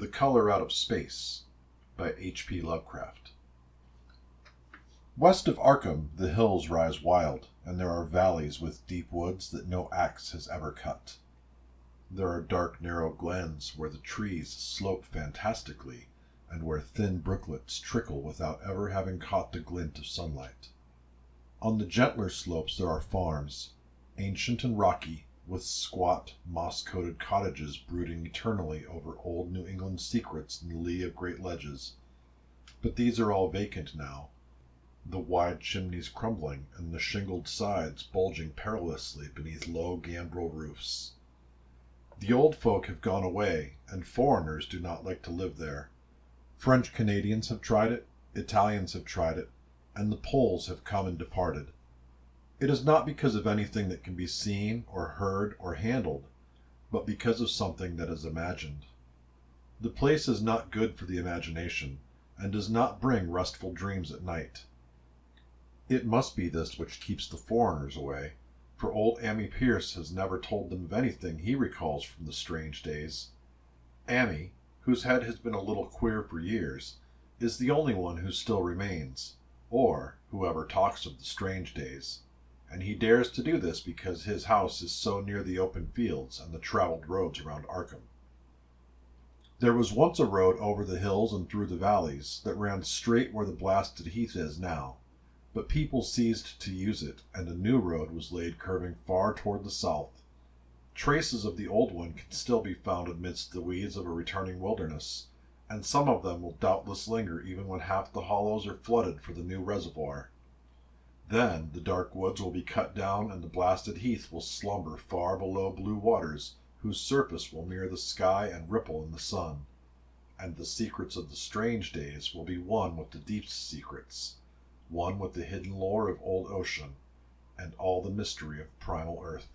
The Color Out of Space by H.P. Lovecraft. West of Arkham, the hills rise wild, and there are valleys with deep woods that no axe has ever cut. There are dark, narrow glens where the trees slope fantastically, and where thin brooklets trickle without ever having caught the glint of sunlight. On the gentler slopes there are farms, ancient and rocky, with squat, moss-coated cottages brooding eternally over old New England secrets in the lee of great ledges. But these are all vacant now, the wide chimneys crumbling and the shingled sides bulging perilously beneath low gambrel roofs. The old folk have gone away, and foreigners do not like to live there. French Canadians have tried it, Italians have tried it, and the Poles have come and departed. It is not because of anything that can be seen or heard or handled, but because of something that is imagined. The place is not good for the imagination, and does not bring restful dreams at night. It must be this which keeps the foreigners away, for old Ammi Pierce has never told them of anything he recalls from the strange days. Ammi, whose head has been a little queer for years, is the only one who still remains, or who ever talks of the strange days. And he dares to do this because his house is so near the open fields and the traveled roads around Arkham. There was once a road over the hills and through the valleys that ran straight where the blasted heath is now, but people ceased to use it, and a new road was laid curving far toward the south. Traces of the old one can still be found amidst the weeds of a returning wilderness, and some of them will doubtless linger even when half the hollows are flooded for the new reservoir. Then the dark woods will be cut down, and the blasted heath will slumber far below blue waters, whose surface will mirror the sky and ripple in the sun. And the secrets of the strange days will be one with the deep secrets, one with the hidden lore of old ocean, and all the mystery of primal earth.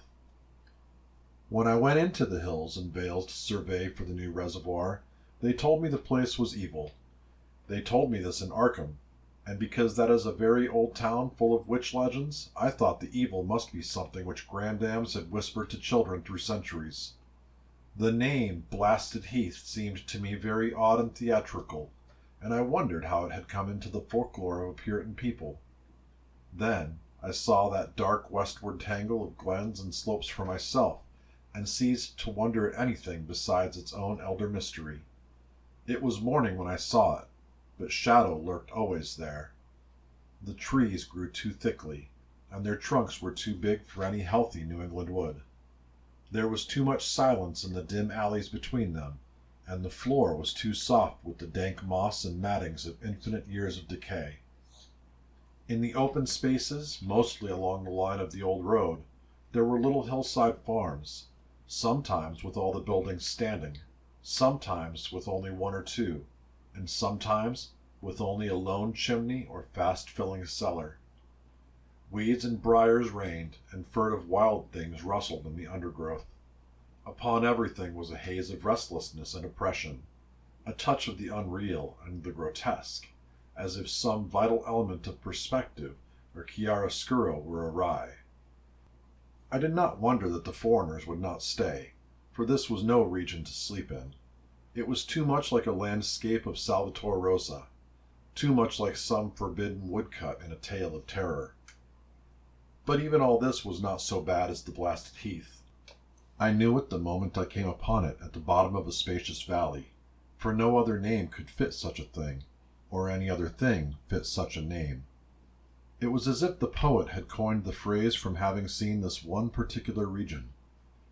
When I went into the hills and vales to survey for the new reservoir, they told me the place was evil. They told me this in Arkham, and because that is a very old town full of witch legends, I thought the evil must be something which grandams had whispered to children through centuries. The name Blasted Heath seemed to me very odd and theatrical, and I wondered how it had come into the folklore of a Puritan people. Then I saw that dark westward tangle of glens and slopes for myself, and ceased to wonder at anything besides its own elder mystery. It was morning when I saw it, but shadow lurked always there. The trees grew too thickly, and their trunks were too big for any healthy New England wood. There was too much silence in the dim alleys between them, and the floor was too soft with the dank moss and mattings of infinite years of decay. In the open spaces, mostly along the line of the old road, there were little hillside farms, sometimes with all the buildings standing, sometimes with only one or two, and sometimes with only a lone chimney or fast-filling cellar. Weeds and briars reigned, and furtive wild things rustled in the undergrowth. Upon everything was a haze of restlessness and oppression, a touch of the unreal and the grotesque, as if some vital element of perspective or chiaroscuro were awry. I did not wonder that the foreigners would not stay, for this was no region to sleep in. It was too much like a landscape of Salvator Rosa, too much like some forbidden woodcut in a tale of terror. But even all this was not so bad as the blasted heath. I knew it the moment I came upon it at the bottom of a spacious valley, for no other name could fit such a thing, or any other thing fit such a name. It was as if the poet had coined the phrase from having seen this one particular region.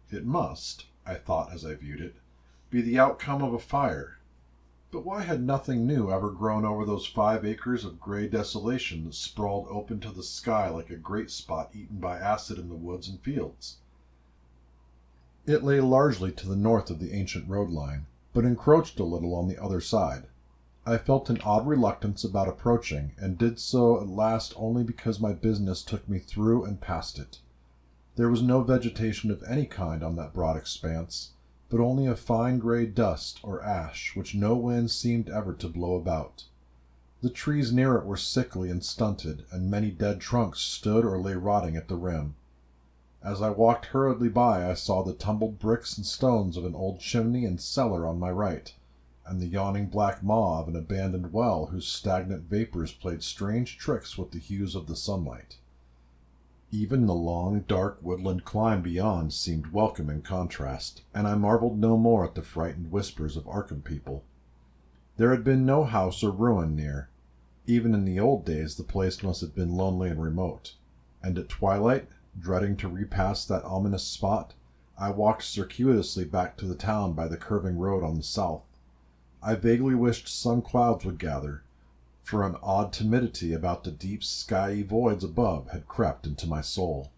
It must, I thought as I viewed it, be the outcome of a fire. But why had nothing new ever grown over those 5 acres of gray desolation that sprawled open to the sky like a great spot eaten by acid in the woods and fields? It lay largely to the north of the ancient road line, but encroached a little on the other side. I felt an odd reluctance about approaching, and did so at last only because my business took me through and past it. There was no vegetation of any kind on that broad expanse, but only a fine gray dust or ash which no wind seemed ever to blow about. The trees near it were sickly and stunted, and many dead trunks stood or lay rotting at the rim. As I walked hurriedly by, I saw the tumbled bricks and stones of an old chimney and cellar on my right, and the yawning black maw of an abandoned well whose stagnant vapors played strange tricks with the hues of the sunlight. Even the long, dark woodland climb beyond seemed welcome in contrast, and I marveled no more at the frightened whispers of Arkham people. There had been no house or ruin near. Even in the old days the place must have been lonely and remote, and at twilight, dreading to repass that ominous spot, I walked circuitously back to the town by the curving road on the south. I vaguely wished some clouds would gather, for an odd timidity about the deep skyey voids above had crept into my soul.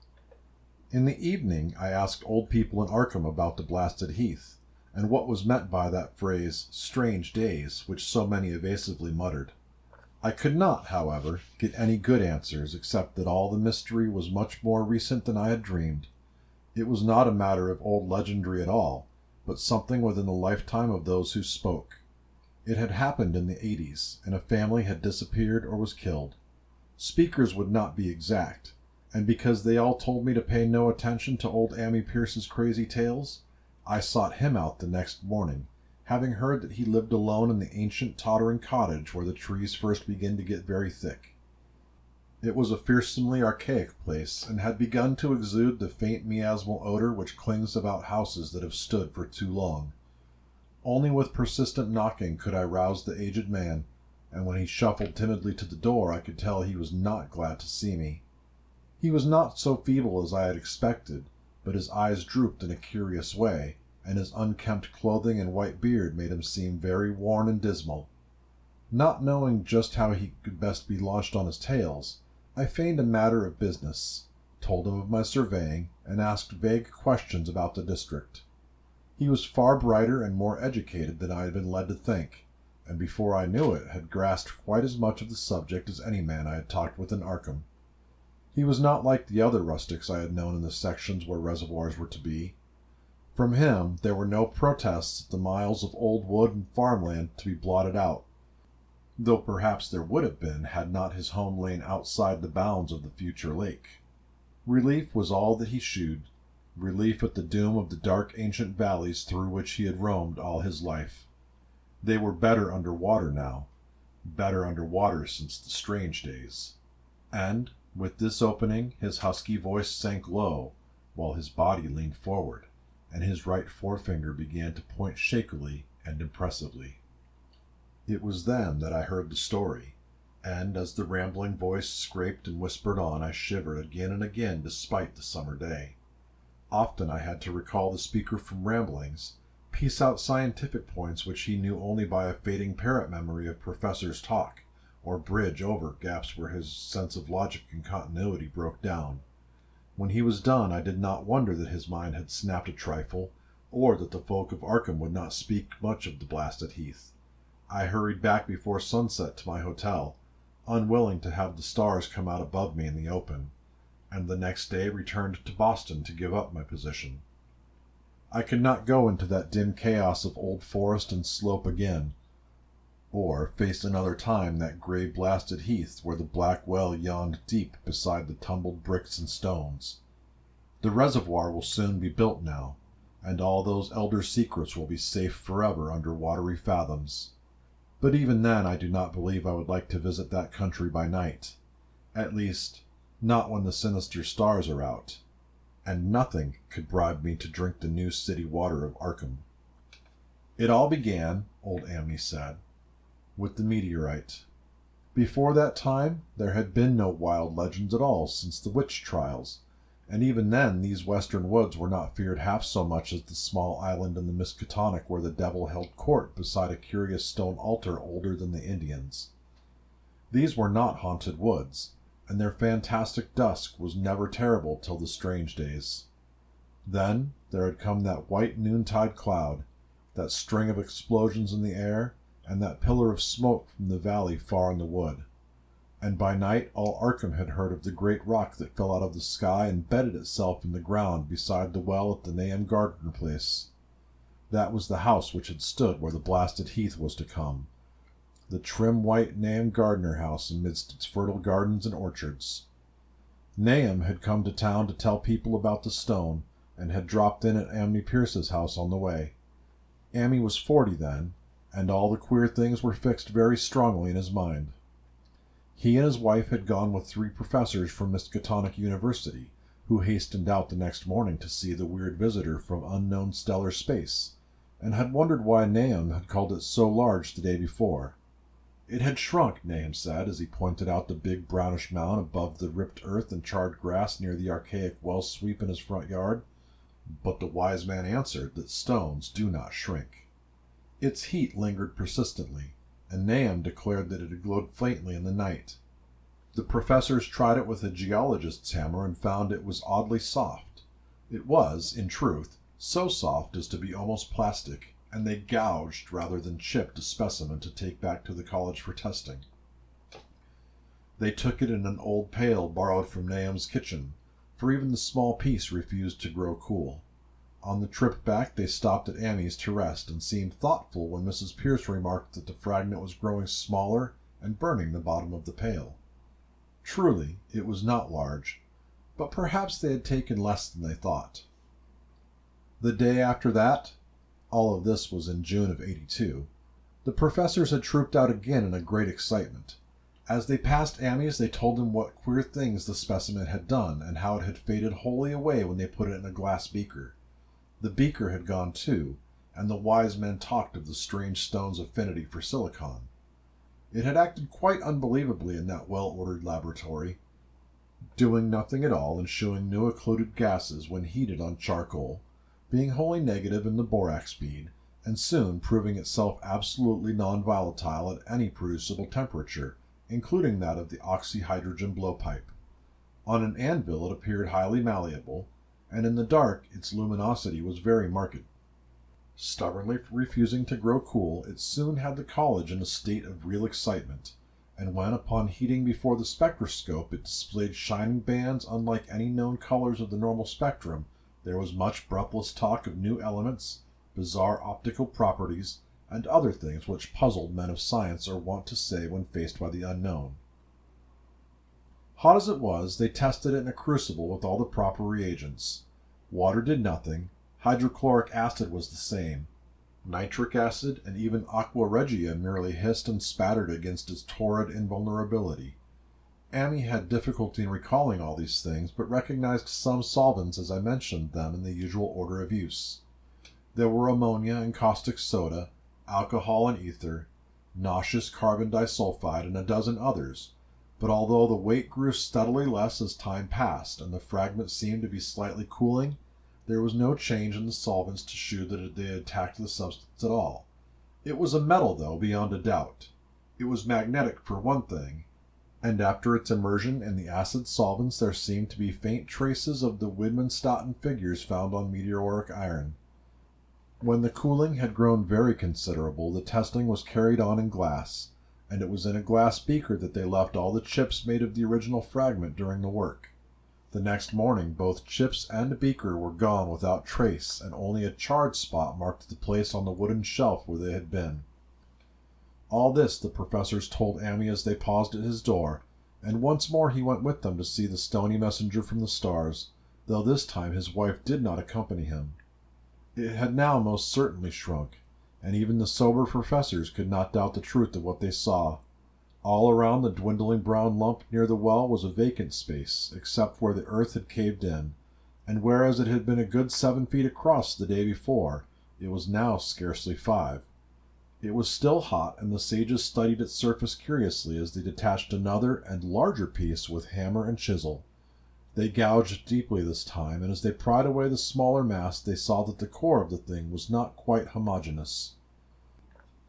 In the evening I asked old people in Arkham about the blasted heath, and what was meant by that phrase, "strange days," which so many evasively muttered. I could not, however, get any good answers except that all the mystery was much more recent than I had dreamed. It was not a matter of old legendry at all, but something within the lifetime of those who spoke. It had happened in the 80s, and a family had disappeared or was killed. Speakers would not be exact, and because they all told me to pay no attention to old Ammi Pierce's crazy tales, I sought him out the next morning, having heard that he lived alone in the ancient tottering cottage where the trees first begin to get very thick. It was a fearsomely archaic place, and had begun to exude the faint miasmal odor which clings about houses that have stood for too long. Only with persistent knocking could I rouse the aged man, and when he shuffled timidly to the door I could tell he was not glad to see me. He was not so feeble as I had expected, but his eyes drooped in a curious way, and his unkempt clothing and white beard made him seem very worn and dismal. Not knowing just how he could best be launched on his tales, I feigned a matter of business, told him of my surveying, and asked vague questions about the district. He was far brighter and more educated than I had been led to think, and before I knew it had grasped quite as much of the subject as any man I had talked with in Arkham. He was not like the other rustics I had known in the sections where reservoirs were to be. From him there were no protests at the miles of old wood and farmland to be blotted out, though perhaps there would have been had not his home lain outside the bounds of the future lake. Relief was all that he shewed, relief at the doom of the dark ancient valleys through which he had roamed all his life. They were better under water now, better under water since the strange days. And, with this opening, his husky voice sank low, while his body leaned forward, and his right forefinger began to point shakily and impressively. It was then that I heard the story, and as the rambling voice scraped and whispered on, I shivered again and again despite the summer day. Often I had to recall the speaker from ramblings, piece out scientific points which he knew only by a fading parrot memory of professors' talk, or bridge over gaps where his sense of logic and continuity broke down. When he was done, I did not wonder that his mind had snapped a trifle, or that the folk of Arkham would not speak much of the blasted heath. I hurried back before sunset to my hotel, unwilling to have the stars come out above me in the open, and the next day returned to Boston to give up my position. I could not go into that dim chaos of old forest and slope again, or face another time that grey blasted heath where the black well yawned deep beside the tumbled bricks and stones. The reservoir will soon be built now, and all those elder secrets will be safe forever under watery fathoms. But even then I do not believe I would like to visit that country by night. At least, not when the sinister stars are out, and nothing could bribe me to drink the new city water of Arkham. It all began, old Ammi said, with the meteorite. Before that time, there had been no wild legends at all since the witch trials, and even then these western woods were not feared half so much as the small island in the Miskatonic where the devil held court beside a curious stone altar older than the Indians. These were not haunted woods, and their fantastic dusk was never terrible till the strange days. Then there had come that white noontide cloud, that string of explosions in the air, and that pillar of smoke from the valley far in the wood. And by night all Arkham had heard of the great rock that fell out of the sky and bedded itself in the ground beside the well at the Nahum Gardner place. That was the house which had stood where the blasted heath was to come, the trim white Nahum Gardner house amidst its fertile gardens and orchards. Nahum had come to town to tell people about the stone, and had dropped in at Ammi Pierce's house on the way. Ammi was 40 then, and all the queer things were fixed very strongly in his mind. He and his wife had gone with 3 professors from Miskatonic University, who hastened out the next morning to see the weird visitor from unknown stellar space, and had wondered why Nahum had called it so large the day before. It had shrunk, Nahum said, as he pointed out the big brownish mound above the ripped earth and charred grass near the archaic well sweep in his front yard. But the wise man answered that stones do not shrink. Its heat lingered persistently, and Nahum declared that it had glowed faintly in the night. The professors tried it with a geologist's hammer and found it was oddly soft. It was, in truth, so soft as to be almost plastic, and they gouged rather than chipped a specimen to take back to the college for testing. They took it in an old pail borrowed from Nahum's kitchen, for even the small piece refused to grow cool. On the trip back, they stopped at Amy's to rest and seemed thoughtful when Mrs. Pierce remarked that the fragment was growing smaller and burning the bottom of the pail. Truly, it was not large, but perhaps they had taken less than they thought. The day after that, all of this was in June of '82, the professors had trooped out again in a great excitement. As they passed Amy's, they told him what queer things the specimen had done and how it had faded wholly away when they put it in a glass beaker. The beaker had gone too, and the wise men talked of the strange stone's affinity for silicon. It had acted quite unbelievably in that well-ordered laboratory, doing nothing at all and showing no occluded gases when heated on charcoal, being wholly negative in the borax bead, and soon proving itself absolutely non-volatile at any producible temperature, including that of the oxyhydrogen blowpipe. On an anvil it appeared highly malleable, and in the dark its luminosity was very marked. Stubbornly refusing to grow cool, it soon had the college in a state of real excitement, and when, upon heating before the spectroscope, it displayed shining bands unlike any known colors of the normal spectrum, there was much breathless talk of new elements, bizarre optical properties, and other things which puzzled men of science are wont to say when faced by the unknown. Hot as it was, they tested it in a crucible with all the proper reagents. Water did nothing, hydrochloric acid was the same. Nitric acid and even aqua regia merely hissed and spattered against its torrid invulnerability. Amy had difficulty in recalling all these things, but recognized some solvents as I mentioned them in the usual order of use. There were ammonia and caustic soda, alcohol and ether, nauseous carbon disulfide, and a dozen others, but although the weight grew steadily less as time passed and the fragment seemed to be slightly cooling, there was no change in the solvents to shew that they had attacked the substance at all. It was a metal, though, beyond a doubt. It was magnetic, for one thing, and after its immersion in the acid solvents there seemed to be faint traces of the Widmanstätten figures found on meteoric iron. When the cooling had grown very considerable, the testing was carried on in glass, and it was in a glass beaker that they left all the chips made of the original fragment during the work. The next morning both chips and beaker were gone without trace, and only a charred spot marked the place on the wooden shelf where they had been. All this the professors told Amy as they paused at his door, and once more he went with them to see the stony messenger from the stars, though this time his wife did not accompany him. It had now most certainly shrunk, and even the sober professors could not doubt the truth of what they saw. All around the dwindling brown lump near the well was a vacant space, except where the earth had caved in, and whereas it had been a good 7 feet across the day before, it was now scarcely 5. It was still hot, and the sages studied its surface curiously as they detached another and larger piece with hammer and chisel. They gouged deeply this time, and as they pried away the smaller mass, they saw that the core of the thing was not quite homogeneous.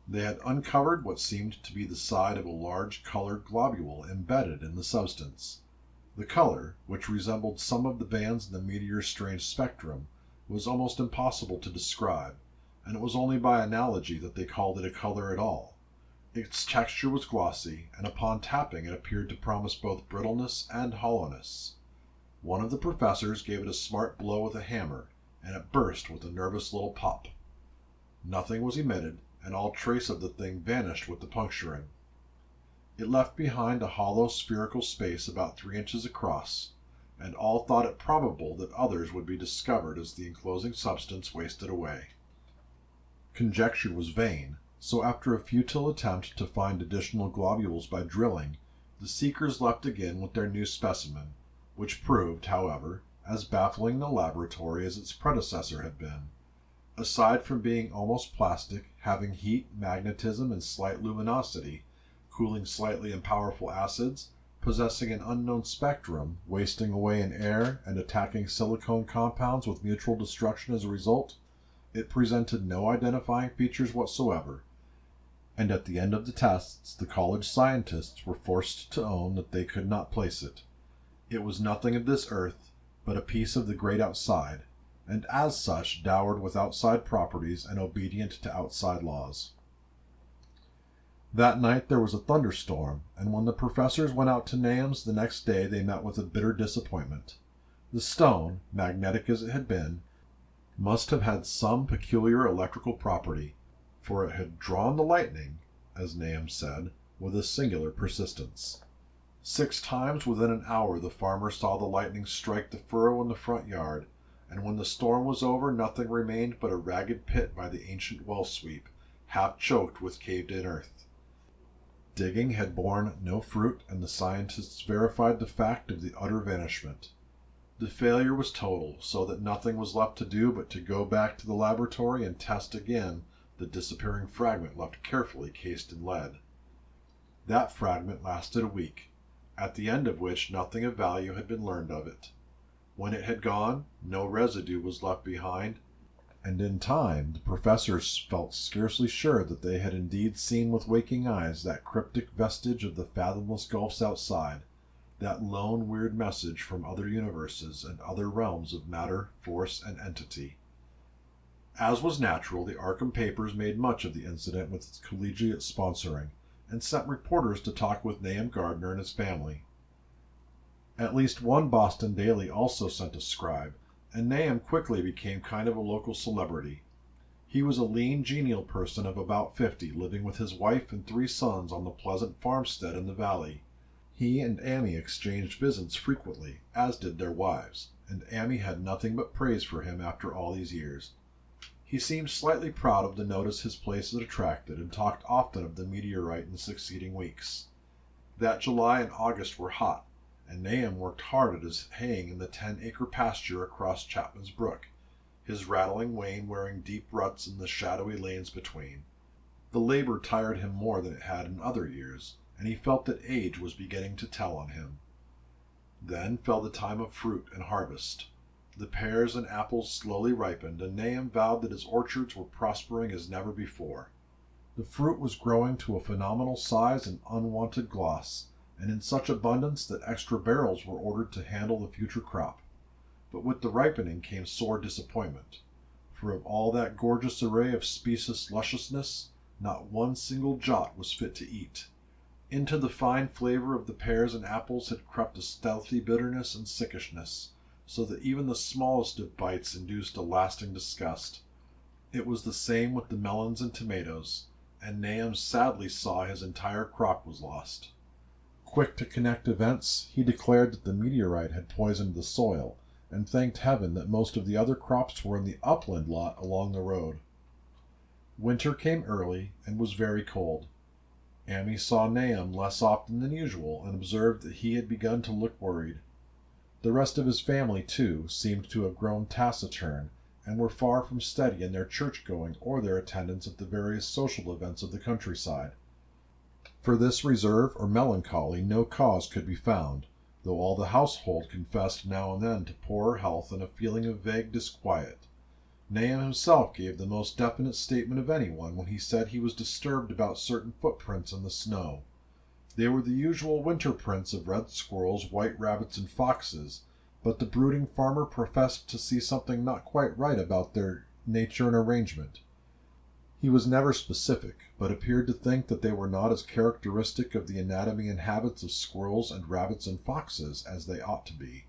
They had uncovered what seemed to be the side of a large colored globule embedded in the substance. The color, which resembled some of the bands in the meteor's strange spectrum, was almost impossible to describe, and it was only by analogy that they called it a color at all. Its texture was glossy, and upon tapping it appeared to promise both brittleness and hollowness. One of the professors gave it a smart blow with a hammer, and it burst with a nervous little pop. Nothing was emitted, and all trace of the thing vanished with the puncturing. It left behind a hollow spherical space about 3 inches across, and all thought it probable that others would be discovered as the enclosing substance wasted away. Conjecture was vain, So after a futile attempt to find additional globules by drilling, the seekers left again with their new specimen, which proved, however, as baffling in the laboratory as its predecessor had been. Aside from being almost plastic, having heat, magnetism, and slight luminosity, cooling slightly in powerful acids, possessing an unknown spectrum, wasting away in air, and attacking silicone compounds with mutual destruction as a result, it presented no identifying features whatsoever, and at the end of the tests, the college scientists were forced to own that they could not place it. It was nothing of this earth, but a piece of the great outside, and as such dowered with outside properties and obedient to outside laws. That night there was a thunderstorm, and when the professors went out to Nahum's the next day they met with a bitter disappointment. The stone, magnetic as it had been, must have had some peculiar electrical property, for it had drawn the lightning, as Nahum said, with a singular persistence. 6 times within an hour the farmer saw the lightning strike the furrow in the front yard, and when the storm was over nothing remained but a ragged pit by the ancient well sweep, half choked with caved-in earth. Digging had borne no fruit, and the scientists verified the fact of the utter vanishment. The failure was total, so that nothing was left to do but to go back to the laboratory and test again the disappearing fragment left carefully cased in lead. That fragment lasted a week, at the end of which nothing of value had been learned of it. When it had gone, no residue was left behind, and in time the professors felt scarcely sure that they had indeed seen with waking eyes that cryptic vestige of the fathomless gulfs outside, that lone weird message from other universes and other realms of matter, force, and entity. As was natural, the Arkham papers made much of the incident with its collegiate sponsoring, and sent reporters to talk with Nahum Gardner and his family. At least one Boston daily also sent a scribe, and Nahum quickly became kind of a local celebrity. He was a lean, genial person of about 50, living with his wife and 3 sons on the pleasant farmstead in the valley. He and Amy exchanged visits frequently, as did their wives, and Amy had nothing but praise for him after all these years. He seemed slightly proud of the notice his place had attracted, and talked often of the meteorite in the succeeding weeks. That July and August were hot, and Nahum worked hard at his haying in the 10-acre pasture across Chapman's Brook, his rattling wain wearing deep ruts in the shadowy lanes between. The labor tired him more than it had in other years, and he felt that age was beginning to tell on him. Then fell the time of fruit and harvest. The pears and apples slowly ripened, and Nahum vowed that his orchards were prospering as never before. The fruit was growing to a phenomenal size and unwonted gloss, and in such abundance that extra barrels were ordered to handle the future crop. But with the ripening came sore disappointment, for of all that gorgeous array of specious lusciousness, not one single jot was fit to eat. Into the fine flavor of the pears and apples had crept a stealthy bitterness and sickishness, so that even the smallest of bites induced a lasting disgust. It was the same with the melons and tomatoes, and Nahum sadly saw his entire crop was lost. Quick to connect events, he declared that the meteorite had poisoned the soil, and thanked heaven that most of the other crops were in the upland lot along the road. Winter came early, and was very cold. Amy saw Nahum less often than usual, and observed that he had begun to look worried. The rest of his family, too, seemed to have grown taciturn, and were far from steady in their church-going or their attendance at the various social events of the countryside. For this reserve or melancholy no cause could be found, though all the household confessed now and then to poorer health and a feeling of vague disquiet. Nahum himself gave the most definite statement of anyone when he said he was disturbed about certain footprints in the snow. They were the usual winter prints of red squirrels, white rabbits, and foxes, but the brooding farmer professed to see something not quite right about their nature and arrangement. He was never specific, but appeared to think that they were not as characteristic of the anatomy and habits of squirrels and rabbits and foxes as they ought to be.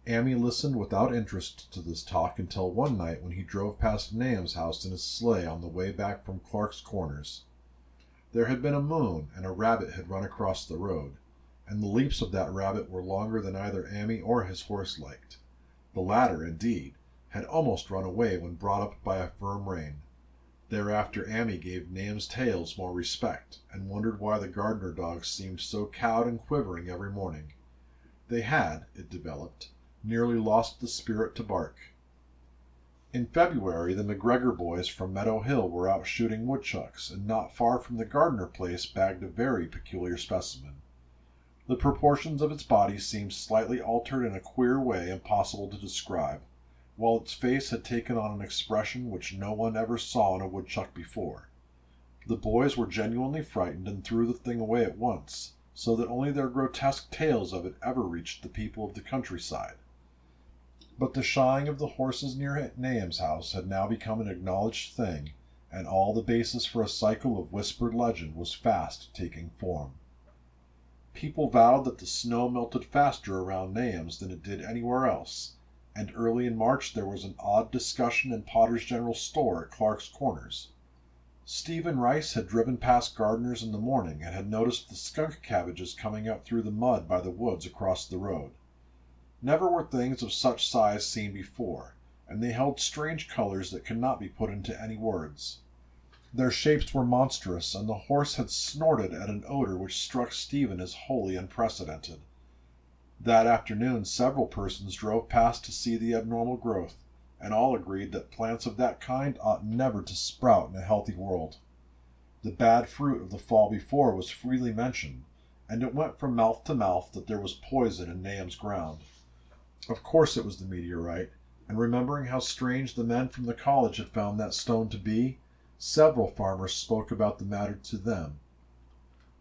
Amy listened without interest to this talk until one night when he drove past Nahum's house in his sleigh on the way back from Clark's Corners. There had been a moon, and a rabbit had run across the road, and the leaps of that rabbit were longer than either Amy or his horse liked. The latter, indeed, had almost run away when brought up by a firm rein. Thereafter Amy gave Nahum's tales more respect, and wondered why the gardener dogs seemed so cowed and quivering every morning. They had, it developed, nearly lost the spirit to bark. In February, the McGregor boys from Meadow Hill were out shooting woodchucks, and not far from the Gardner place bagged a very peculiar specimen. The proportions of its body seemed slightly altered in a queer way impossible to describe, while its face had taken on an expression which no one ever saw in a woodchuck before. The boys were genuinely frightened and threw the thing away at once, so that only their grotesque tales of it ever reached the people of the countryside. But the shying of the horses near Nahum's house had now become an acknowledged thing, and all the basis for a cycle of whispered legend was fast taking form. People vowed that the snow melted faster around Nahum's than it did anywhere else, and early in March there was an odd discussion in Potter's General Store at Clark's Corners. Stephen Rice had driven past Gardner's in the morning and had noticed the skunk cabbages coming up through the mud by the woods across the road. Never were things of such size seen before, and they held strange colors that could not be put into any words. Their shapes were monstrous, and the horse had snorted at an odor which struck Stephen as wholly unprecedented. That afternoon several persons drove past to see the abnormal growth, and all agreed that plants of that kind ought never to sprout in a healthy world. The bad fruit of the fall before was freely mentioned, and it went from mouth to mouth that there was poison in Nahum's ground. Of course it was the meteorite, and remembering how strange the men from the college had found that stone to be, several farmers spoke about the matter to them.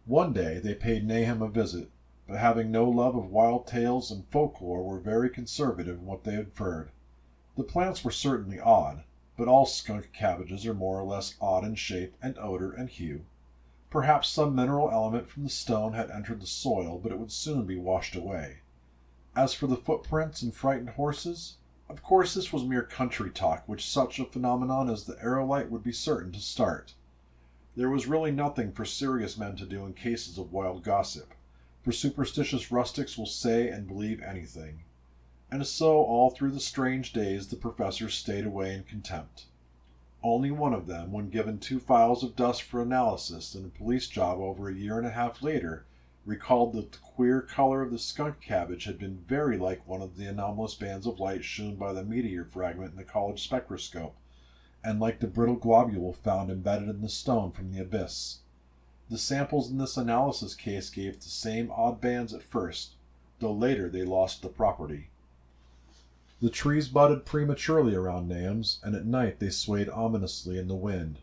One day they paid Nahum a visit, but having no love of wild tales and folklore were very conservative in what they inferred. The plants were certainly odd, but all skunk cabbages are more or less odd in shape and odor and hue. Perhaps some mineral element from the stone had entered the soil, but it would soon be washed away. As for the footprints and frightened horses, of course this was mere country talk which such a phenomenon as the aerolite would be certain to start. There was really nothing for serious men to do in cases of wild gossip, for superstitious rustics will say and believe anything. And so all through the strange days the professors stayed away in contempt. Only one of them, when given 2 files of dust for analysis in a police job over a year and a half later, recalled that the queer color of the skunk cabbage had been very like one of the anomalous bands of light shown by the meteor fragment in the college spectroscope, and like the brittle globule found embedded in the stone from the abyss. The samples in this analysis case gave the same odd bands at first, though later they lost the property. The trees budded prematurely around Nahum's, and at night they swayed ominously in the wind.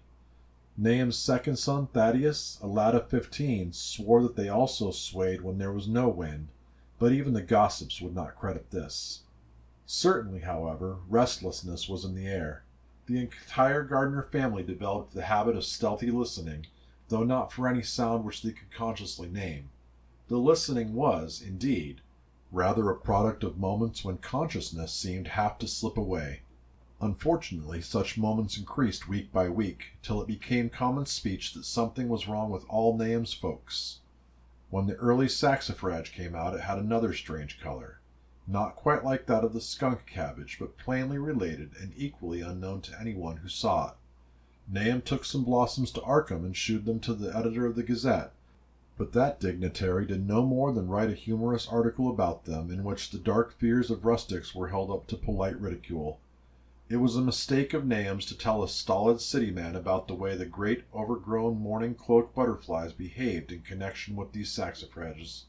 Nahum's second son, Thaddeus, a lad of 15, swore that they also swayed when there was no wind, but even the gossips would not credit this. Certainly, however, restlessness was in the air. The entire Gardner family developed the habit of stealthy listening, though not for any sound which they could consciously name. The listening was, indeed, rather a product of moments when consciousness seemed half to slip away. Unfortunately, such moments increased week by week, till it became common speech that something was wrong with all Nahum's folks. When the early saxifrage came out, it had another strange color, not quite like that of the skunk cabbage, but plainly related and equally unknown to anyone who saw it. Nahum took some blossoms to Arkham and shewed them to the editor of the Gazette, but that dignitary did no more than write a humorous article about them, in which the dark fears of rustics were held up to polite ridicule. It was a mistake of Nahum's to tell a stolid city man about the way the great overgrown morning cloak butterflies behaved in connection with these saxifrages.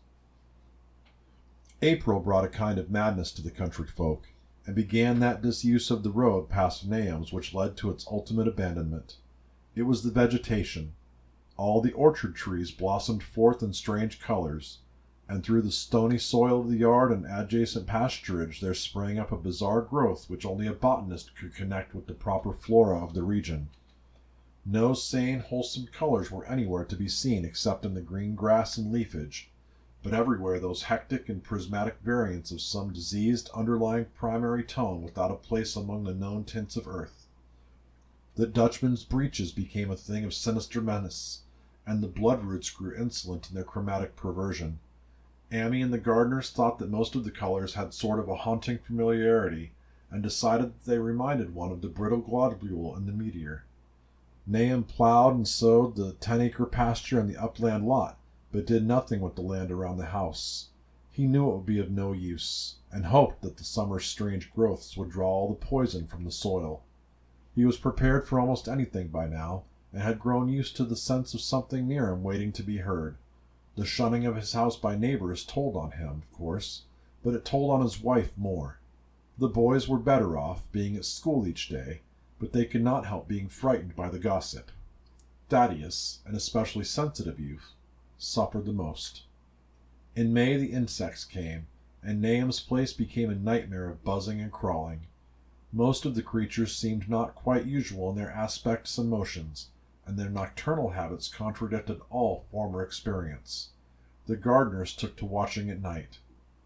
April brought a kind of madness to the country folk, and began that disuse of the road past Nahum's which led to its ultimate abandonment. It was the vegetation. All the orchard trees blossomed forth in strange colors, and through the stony soil of the yard and adjacent pasturage there sprang up a bizarre growth which only a botanist could connect with the proper flora of the region. No sane, wholesome colors were anywhere to be seen except in the green grass and leafage, but everywhere those hectic and prismatic variants of some diseased underlying primary tone without a place among the known tints of earth. The Dutchman's breeches became a thing of sinister menace, and the bloodroots grew insolent in their chromatic perversion. Amy and the gardeners thought that most of the colors had sort of a haunting familiarity, and decided that they reminded one of the brittle globule in the meteor. Nahum plowed and sowed the 10-acre pasture and the upland lot, but did nothing with the land around the house. He knew it would be of no use, and hoped that the summer's strange growths would draw all the poison from the soil. He was prepared for almost anything by now, and had grown used to the sense of something near him waiting to be heard. The shunning of his house by neighbors told on him, of course, but it told on his wife more. The boys were better off, being at school each day, but they could not help being frightened by the gossip. Thaddeus, an especially sensitive youth, suffered the most. In May the insects came, and Nahum's place became a nightmare of buzzing and crawling. Most of the creatures seemed not quite usual in their aspects and motions, and their nocturnal habits contradicted all former experience. The gardeners took to watching at night,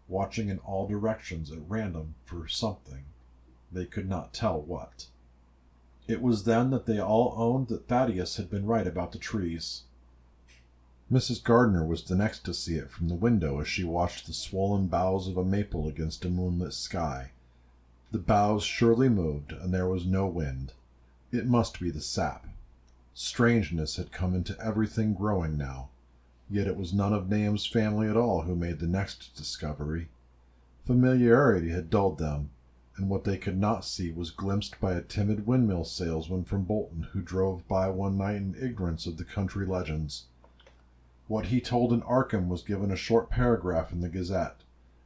watching in all directions at random for something. They could not tell what. It was then that they all owned that Thaddeus had been right about the trees. Mrs. Gardner was the next to see it from the window as she watched the swollen boughs of a maple against a moonlit sky. The boughs surely moved, and there was no wind. It must be the sap. Strangeness had come into everything growing now, yet it was none of Nahum's family at all who made the next discovery. Familiarity had dulled them, and what they could not see was glimpsed by a timid windmill salesman from Bolton who drove by one night in ignorance of the country legends. What he told in Arkham was given a short paragraph in the Gazette,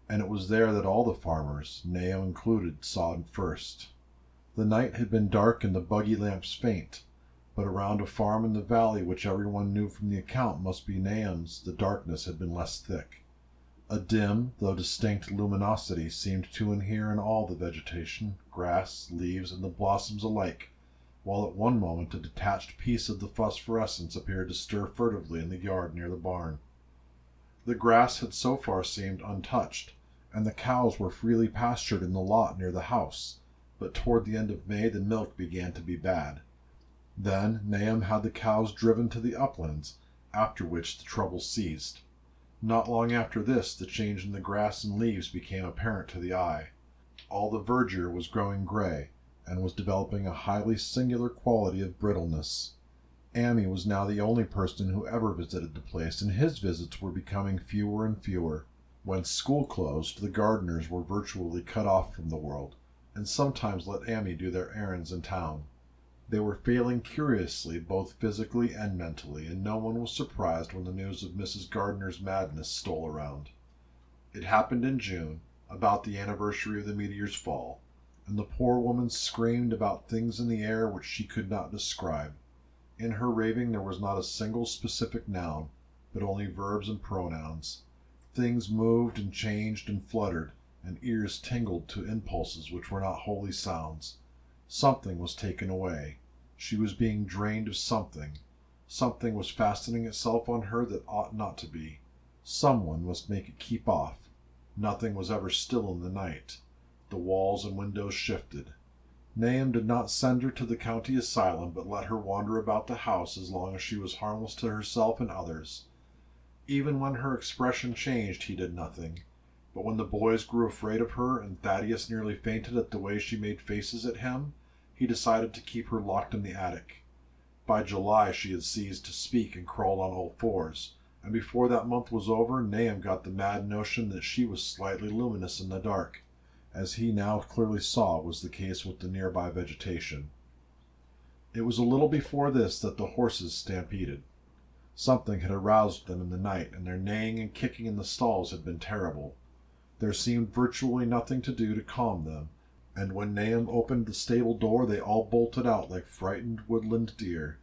and it was there that all the farmers, Nahum included, saw it first. The night had been dark and the buggy lamps faint, but around a farm in the valley which everyone knew from the account must be Nahum's, the darkness had been less thick. A dim, though distinct luminosity seemed to inhere in all the vegetation, grass, leaves, and the blossoms alike, while at one moment a detached piece of the phosphorescence appeared to stir furtively in the yard near the barn. The grass had so far seemed untouched, and the cows were freely pastured in the lot near the house, but toward the end of May the milk began to be bad. Then Nahum had the cows driven to the uplands, after which the trouble ceased. Not long after this the change in the grass and leaves became apparent to the eye. All the verdure was growing gray, and was developing a highly singular quality of brittleness. Ammi was now the only person who ever visited the place, and his visits were becoming fewer and fewer. When school closed, the gardeners were virtually cut off from the world, and sometimes let Ammi do their errands in town. They were failing curiously both physically and mentally, and no one was surprised when the news of Mrs. Gardner's madness stole around. It happened in June, about the anniversary of the meteor's fall, and the poor woman screamed about things in the air which she could not describe. In her raving there was not a single specific noun, but only verbs and pronouns. Things moved and changed and fluttered, and ears tingled to impulses which were not wholly sounds. Something was taken away. She was being drained of something. Something was fastening itself on her that ought not to be. Someone must make it keep off. Nothing was ever still in the night. The walls and windows shifted. Nahum did not send her to the county asylum, but let her wander about the house as long as she was harmless to herself and others. Even when her expression changed, he did nothing. But when the boys grew afraid of her, and Thaddeus nearly fainted at the way she made faces at him, he decided to keep her locked in the attic. By July she had ceased to speak and crawled on all fours, and before that month was over, Nahum got the mad notion that she was slightly luminous in the dark, as he now clearly saw was the case with the nearby vegetation. It was a little before this that the horses stampeded. Something had aroused them in the night, and their neighing and kicking in the stalls had been terrible. There seemed virtually nothing to do to calm them, and when Nahum opened the stable door they all bolted out like frightened woodland deer.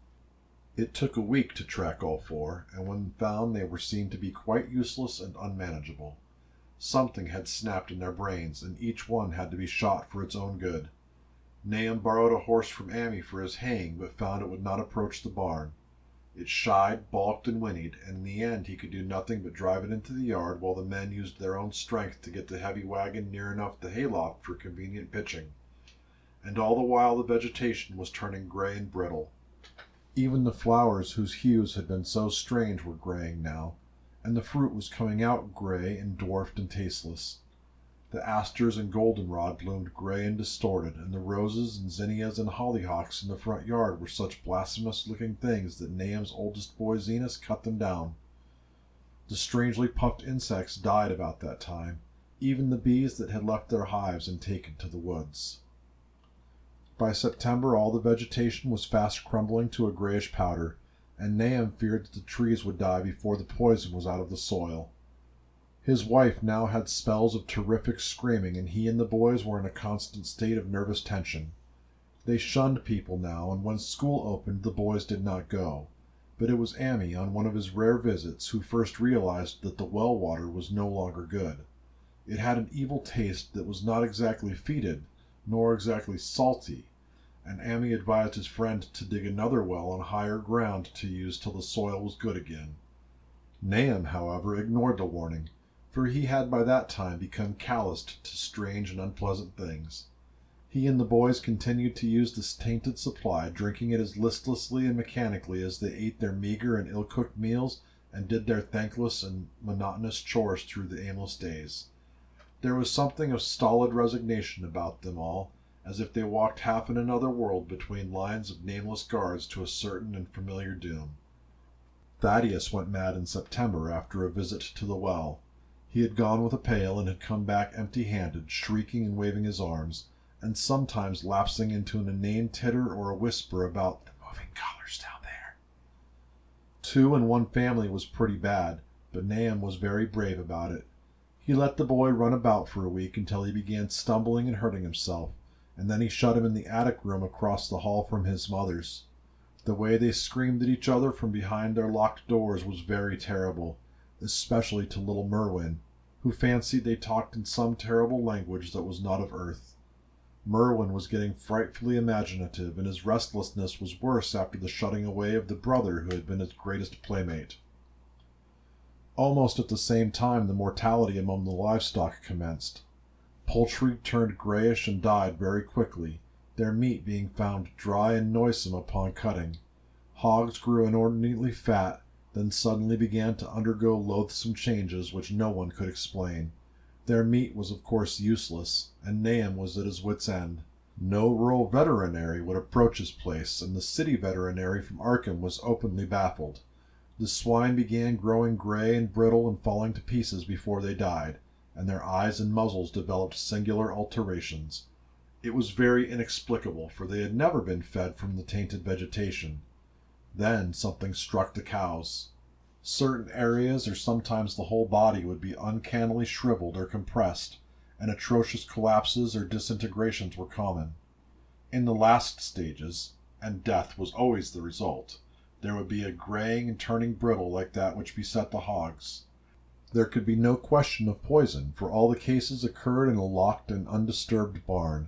It took a week to track all four, and when found they were seen to be quite useless and unmanageable. Something had snapped in their brains, and each one had to be shot for its own good. Nahum borrowed a horse from Ammi for his haying, but found it would not approach the barn. It shied, balked, and whinnied, and in the end he could do nothing but drive it into the yard while the men used their own strength to get the heavy wagon near enough the hayloft for convenient pitching. And all the while the vegetation was turning gray and brittle. Even the flowers whose hues had been so strange were graying now, and the fruit was coming out gray and dwarfed and tasteless. The asters and goldenrod bloomed gray and distorted, and the roses and zinnias and hollyhocks in the front yard were such blasphemous-looking things that Nahum's oldest boy Zenas cut them down. The strangely puffed insects died about that time, even the bees that had left their hives and taken to the woods. By September all the vegetation was fast crumbling to a grayish powder, and Nahum feared that the trees would die before the poison was out of the soil. His wife now had spells of terrific screaming, and he and the boys were in a constant state of nervous tension. They shunned people now, and when school opened the boys did not go. But it was Ammi, on one of his rare visits, who first realized that the well water was no longer good. It had an evil taste that was not exactly fetid, nor exactly salty, and Ammi advised his friend to dig another well on higher ground to use till the soil was good again. Nahum, however, ignored the warning, for he had by that time become calloused to strange and unpleasant things. He and the boys continued to use this tainted supply, drinking it as listlessly and mechanically as they ate their meager and ill-cooked meals and did their thankless and monotonous chores through the aimless days. There was something of stolid resignation about them all, as if they walked half in another world between lines of nameless guards to a certain and familiar doom. Thaddeus went mad in September after a visit to the well. He had gone with a pail and had come back empty-handed, shrieking and waving his arms, and sometimes lapsing into an inane titter or a whisper about the moving colors down there. 2 in one family was pretty bad, but Nahum was very brave about it. He let the boy run about for a week until he began stumbling and hurting himself, and then he shut him in the attic room across the hall from his mother's. The way they screamed at each other from behind their locked doors was very terrible, especially to little Merwin, who fancied they talked in some terrible language that was not of earth. Merwin was getting frightfully imaginative, and his restlessness was worse after the shutting away of the brother who had been his greatest playmate. Almost at the same time the mortality among the livestock commenced. Poultry turned grayish and died very quickly, their meat being found dry and noisome upon cutting. Hogs grew inordinately fat, then suddenly began to undergo loathsome changes which no one could explain. Their meat was of course useless, and Nahum was at his wit's end. No rural veterinary would approach his place, and the city veterinary from Arkham was openly baffled. The swine began growing gray and brittle and falling to pieces before they died, and their eyes and muzzles developed singular alterations. It was very inexplicable, for they had never been fed from the tainted vegetation. Then something struck the cows. Certain areas, or sometimes the whole body, would be uncannily shriveled or compressed, and atrocious collapses or disintegrations were common. In the last stages, and death was always the result, there would be a graying and turning brittle like that which beset the hogs. There could be no question of poison, for all the cases occurred in a locked and undisturbed barn.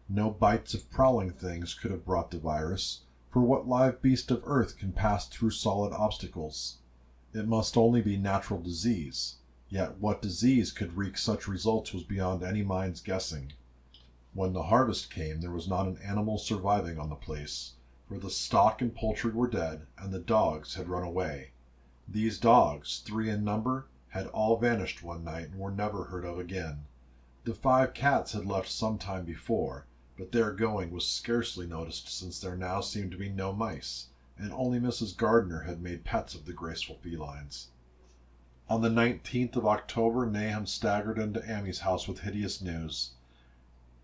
No bites of prowling things could have brought the virus, for what live beast of earth can pass through solid obstacles? It must only be natural disease, yet what disease could wreak such results was beyond any mind's guessing. When the harvest came, there was not an animal surviving on the place, for the stock and poultry were dead, and the dogs had run away. These dogs, 3 in number, had all vanished one night and were never heard of again. The 5 cats had left some time before, but their going was scarcely noticed, since there now seemed to be no mice, and only Mrs. Gardner had made pets of the graceful felines. On the 19th of October, Nahum staggered into Ammi's house with hideous news.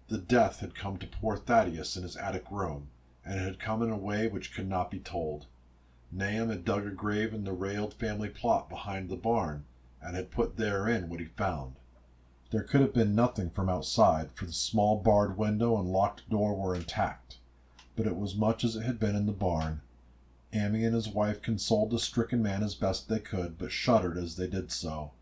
The death had come to poor Thaddeus in his attic room, and it had come in a way which could not be told. Nahum had dug a grave in the railed family plot behind the barn, and had put therein what he found. There could have been nothing from outside, for the small barred window and locked door were intact, but it was much as it had been in the barn. Ammi and his wife consoled the stricken man as best they could, but shuddered as they did so.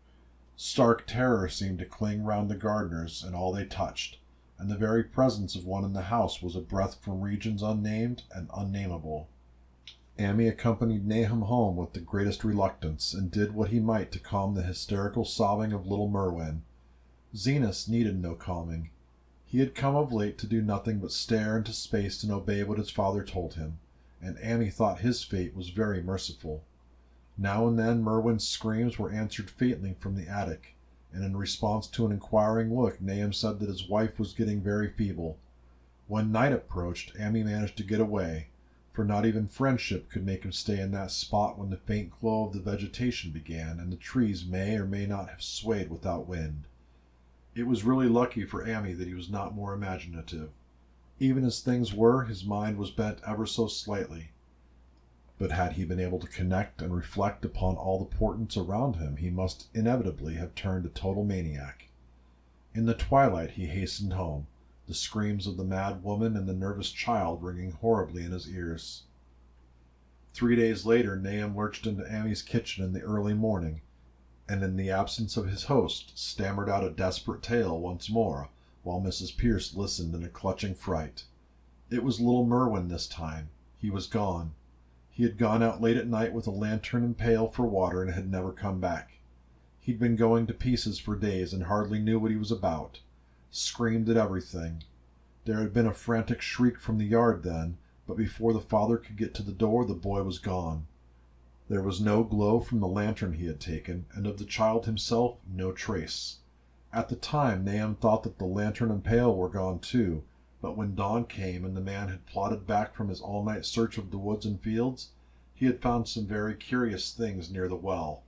Stark terror seemed to cling round the Gardners and all they touched, and the very presence of one in the house was a breath from regions unnamed and unnameable. Ammi accompanied Nahum home with the greatest reluctance, and did what he might to calm the hysterical sobbing of little Merwin. Zenas needed no calming. He had come of late to do nothing but stare into space and obey what his father told him, and Ammi thought his fate was very merciful. Now and then Merwin's screams were answered faintly from the attic, and in response to an inquiring look, Nahum said that his wife was getting very feeble. When night approached, Amy managed to get away, for not even friendship could make him stay in that spot when the faint glow of the vegetation began, and the trees may or may not have swayed without wind. It was really lucky for Amy that he was not more imaginative. Even as things were, his mind was bent ever so slightly. But had he been able to connect and reflect upon all the portents around him, he must inevitably have turned a total maniac. In the twilight he hastened home, the screams of the mad woman and the nervous child ringing horribly in his ears. 3 days later, Nahum lurched into Amy's kitchen in the early morning, and in the absence of his host, stammered out a desperate tale once more, while Mrs. Pierce listened in a clutching fright. It was little Merwin this time. He was gone. He had gone out late at night with a lantern and pail for water and had never come back. He'd been going to pieces for days and hardly knew what he was about. Screamed at everything. There had been a frantic shriek from the yard then, but before the father could get to the door, the boy was gone. There was no glow from the lantern he had taken, and of the child himself, no trace. At the time, Nahum thought that the lantern and pail were gone too, but when dawn came and the man had plodded back from his all-night search of the woods and fields, he had found some very curious things near the well.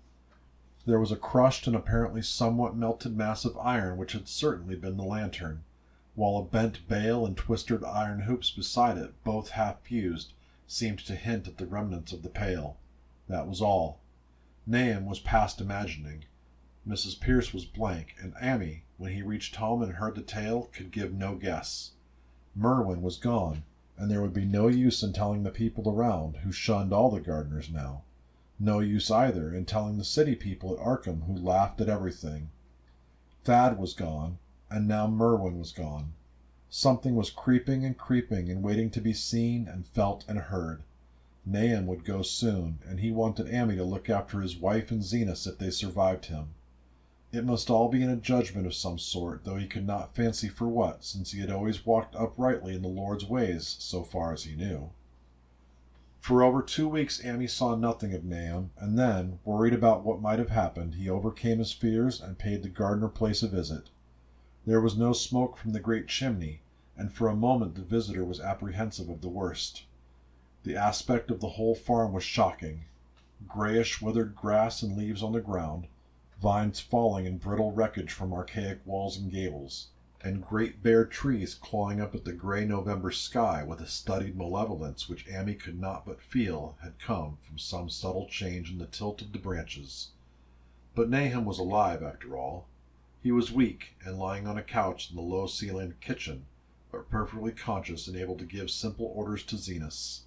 There was a crushed and apparently somewhat melted mass of iron which had certainly been the lantern, while a bent bale and twisted iron hoops beside it, both half fused, seemed to hint at the remnants of the pail. That was all. Nahum was past imagining. Mrs. Pierce was blank, and Amy, when he reached home and heard the tale, could give no guess. Merwin was gone, and there would be no use in telling the people around, who shunned all the gardeners now. No use either in telling the city people at Arkham, who laughed at everything. Thad was gone, and now Merwin was gone. Something was creeping and waiting to be seen and felt and heard. Nahum would go soon, and he wanted Amy to look after his wife and Zenas if they survived him. It must all be in a judgment of some sort, though he could not fancy for what, since he had always walked uprightly in the Lord's ways, so far as he knew. For over 2 weeks Amy saw nothing of Nahum, and then, worried about what might have happened, he overcame his fears and paid the gardener place a visit. There was no smoke from the great chimney, and for a moment the visitor was apprehensive of the worst. The aspect of the whole farm was shocking. Grayish withered grass and leaves on the ground, vines falling in brittle wreckage from archaic walls and gables, and great bare trees clawing up at the gray November sky with a studied malevolence which Amy could not but feel had come from some subtle change in the tilt of the branches. But Nahum was alive, after all. He was weak, and lying on a couch in the low-ceilinged kitchen, but perfectly conscious and able to give simple orders to Zenas.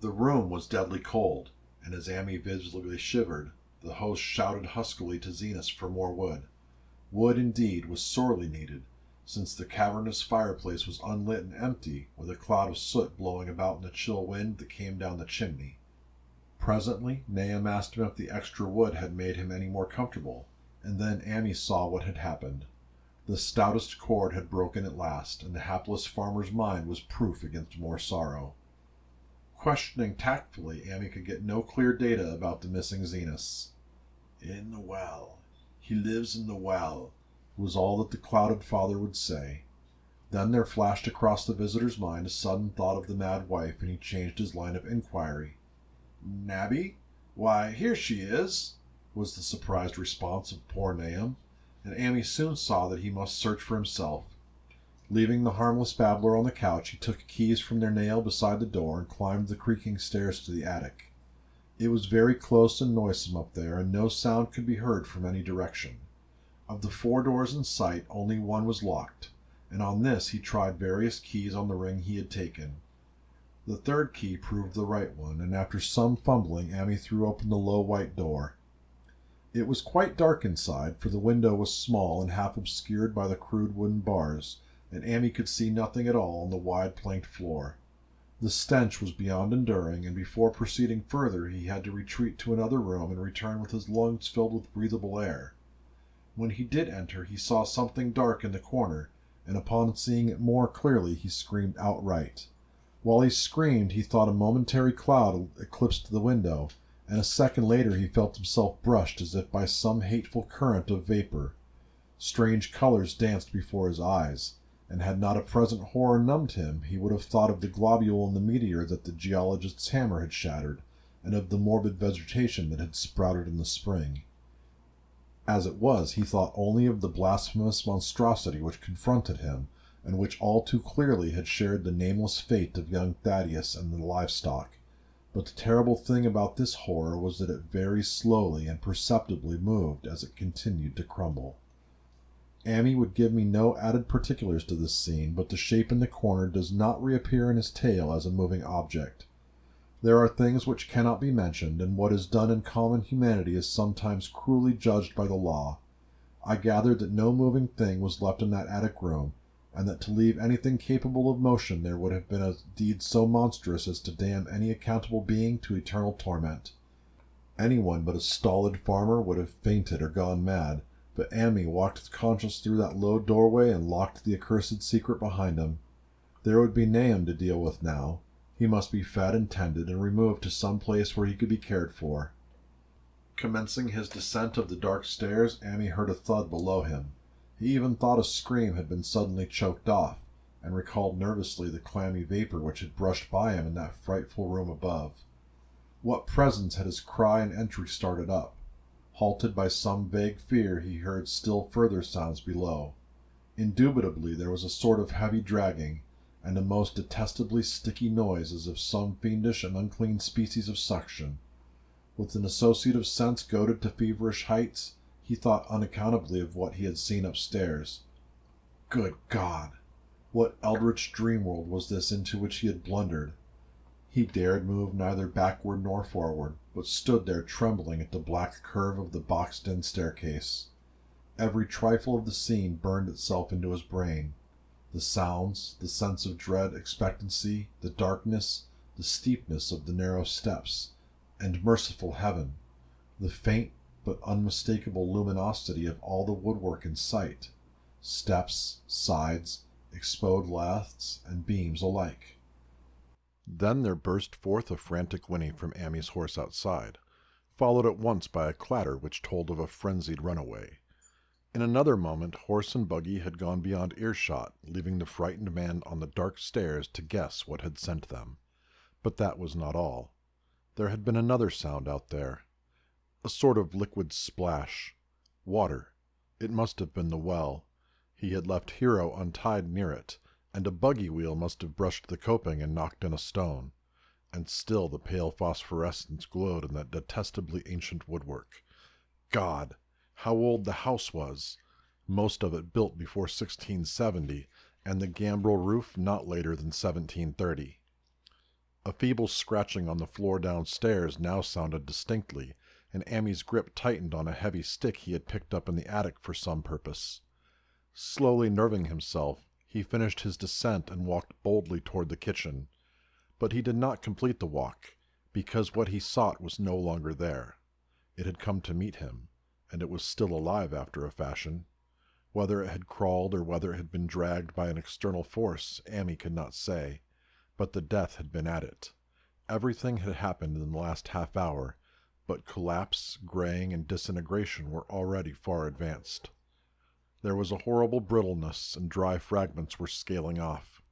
The room was deadly cold, and as Amy visibly shivered, the host shouted huskily to Zenas for more wood. Wood, indeed, was sorely needed, since the cavernous fireplace was unlit and empty, with a cloud of soot blowing about in the chill wind that came down the chimney. Presently, Nahum asked him if the extra wood had made him any more comfortable, and then Amy saw what had happened. The stoutest cord had broken at last, and the hapless farmer's mind was proof against more sorrow. Questioning tactfully, Amy could get no clear data about the missing Zenas. "In the well. He lives in the well," was all that the clouded father would say. Then there flashed across the visitor's mind a sudden thought of the mad wife, and he changed his line of inquiry. "Nabby? Why, here she is," was the surprised response of poor Nahum, and Amy soon saw that he must search for himself. Leaving the harmless babbler on the couch, he took keys from their nail beside the door and climbed the creaking stairs to the attic. It was very close and noisome up there, and no sound could be heard from any direction. Of the 4 doors in sight, only one was locked, and on this he tried various keys on the ring he had taken. The 3rd key proved the right one, and after some fumbling, Amy threw open the low white door. It was quite dark inside, for the window was small and half obscured by the crude wooden bars, and Amy could see nothing at all on the wide planked floor. The stench was beyond enduring, and before proceeding further he had to retreat to another room and return with his lungs filled with breathable air. When he did enter, he saw something dark in the corner, and upon seeing it more clearly he screamed outright. While he screamed, he thought a momentary cloud eclipsed the window, and a second later he felt himself brushed as if by some hateful current of vapor. Strange colors danced before his eyes, and had not a present horror numbed him, he would have thought of the globule in the meteor that the geologist's hammer had shattered, and of the morbid vegetation that had sprouted in the spring. As it was, he thought only of the blasphemous monstrosity which confronted him, and which all too clearly had shared the nameless fate of young Thaddeus and the livestock. But the terrible thing about this horror was that it very slowly and perceptibly moved as it continued to crumble. Ammi would give me no added particulars to this scene, but the shape in the corner does not reappear in his tale as a moving object. There are things which cannot be mentioned, and what is done in common humanity is sometimes cruelly judged by the law. I gathered that no moving thing was left in that attic room, and that to leave anything capable of motion there would have been a deed so monstrous as to damn any accountable being to eternal torment. Anyone but a stolid farmer would have fainted or gone mad, but Ammi walked conscious through that low doorway and locked the accursed secret behind him. There would be Nahum to deal with now. He must be fed and tended and removed to some place where he could be cared for. Commencing his descent of the dark stairs, Ammi heard a thud below him. He even thought a scream had been suddenly choked off, and recalled nervously the clammy vapor which had brushed by him in that frightful room above. What presence had his cry and entry started up? Halted by some vague fear, he heard still further sounds below. Indubitably there was a sort of heavy dragging, and a most detestably sticky noise as of some fiendish and unclean species of suction. With an associative sense goaded to feverish heights, he thought unaccountably of what he had seen upstairs. Good God! What eldritch dream world was this into which he had blundered? He dared move neither backward nor forward, but stood there trembling at the black curve of the boxed-in staircase. Every trifle of the scene burned itself into his brain. The sounds, the sense of dread expectancy, the darkness, the steepness of the narrow steps, and merciful heaven, the faint but unmistakable luminosity of all the woodwork in sight, steps, sides, exposed laths, and beams alike. Then there burst forth a frantic whinny from Ammi's horse outside, followed at once by a clatter which told of a frenzied runaway. In another moment horse and buggy had gone beyond earshot, leaving the frightened man on the dark stairs to guess what had sent them. But that was not all. There had been another sound out there. A sort of liquid splash. Water. It must have been the well. He had left Hero untied near it, and a buggy wheel must have brushed the coping and knocked in a stone. And still the pale phosphorescence glowed in that detestably ancient woodwork. God! How old the house was! Most of it built before 1670, and the gambrel roof not later than 1730. A feeble scratching on the floor downstairs now sounded distinctly, and Ammi's grip tightened on a heavy stick he had picked up in the attic for some purpose. Slowly nerving himself, he finished his descent and walked boldly toward the kitchen. But he did not complete the walk, because what he sought was no longer there. It had come to meet him, and it was still alive after a fashion. Whether it had crawled or whether it had been dragged by an external force, Ammi could not say, but the death had been at it. Everything had happened in the last half hour, but collapse, graying, and disintegration were already far advanced. There was a horrible brittleness, and dry fragments were scaling off.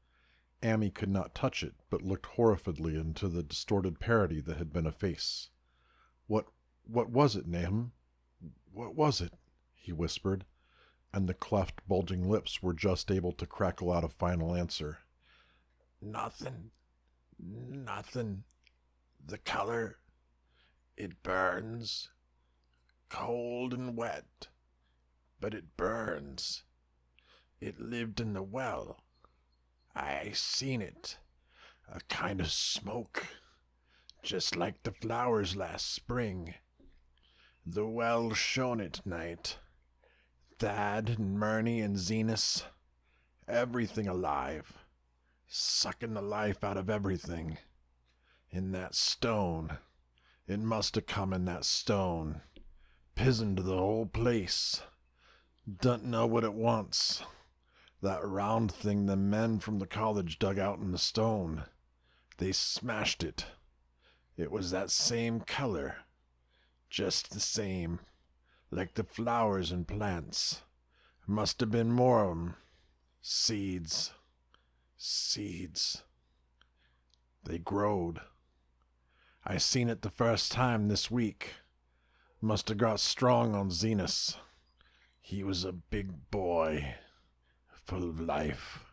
Ammi could not touch it, but looked horrifiedly into the distorted parody that had been a face. What was it, Nahum? What was it?" he whispered, and the cleft, bulging lips were just able to crackle out a final answer. Nothing. The color, it burns. Cold and wet, but it burns. It lived in the well. I seen it. A kind of smoke, just like the flowers last spring. The well shone at night. Thad and Murney and Zenas, everything alive, sucking the life out of everything. In that stone. It must have come in that stone. Pisoned the whole place. Don't know what it wants. That round thing the men from the college dug out in the stone. They smashed it. It was that same color. Just the same. Like the flowers and plants. Must have been more of 'em. Seeds. Seeds. They growed. I seen it the first time this week. Must have got strong on Zenas. He was a big boy, full of life.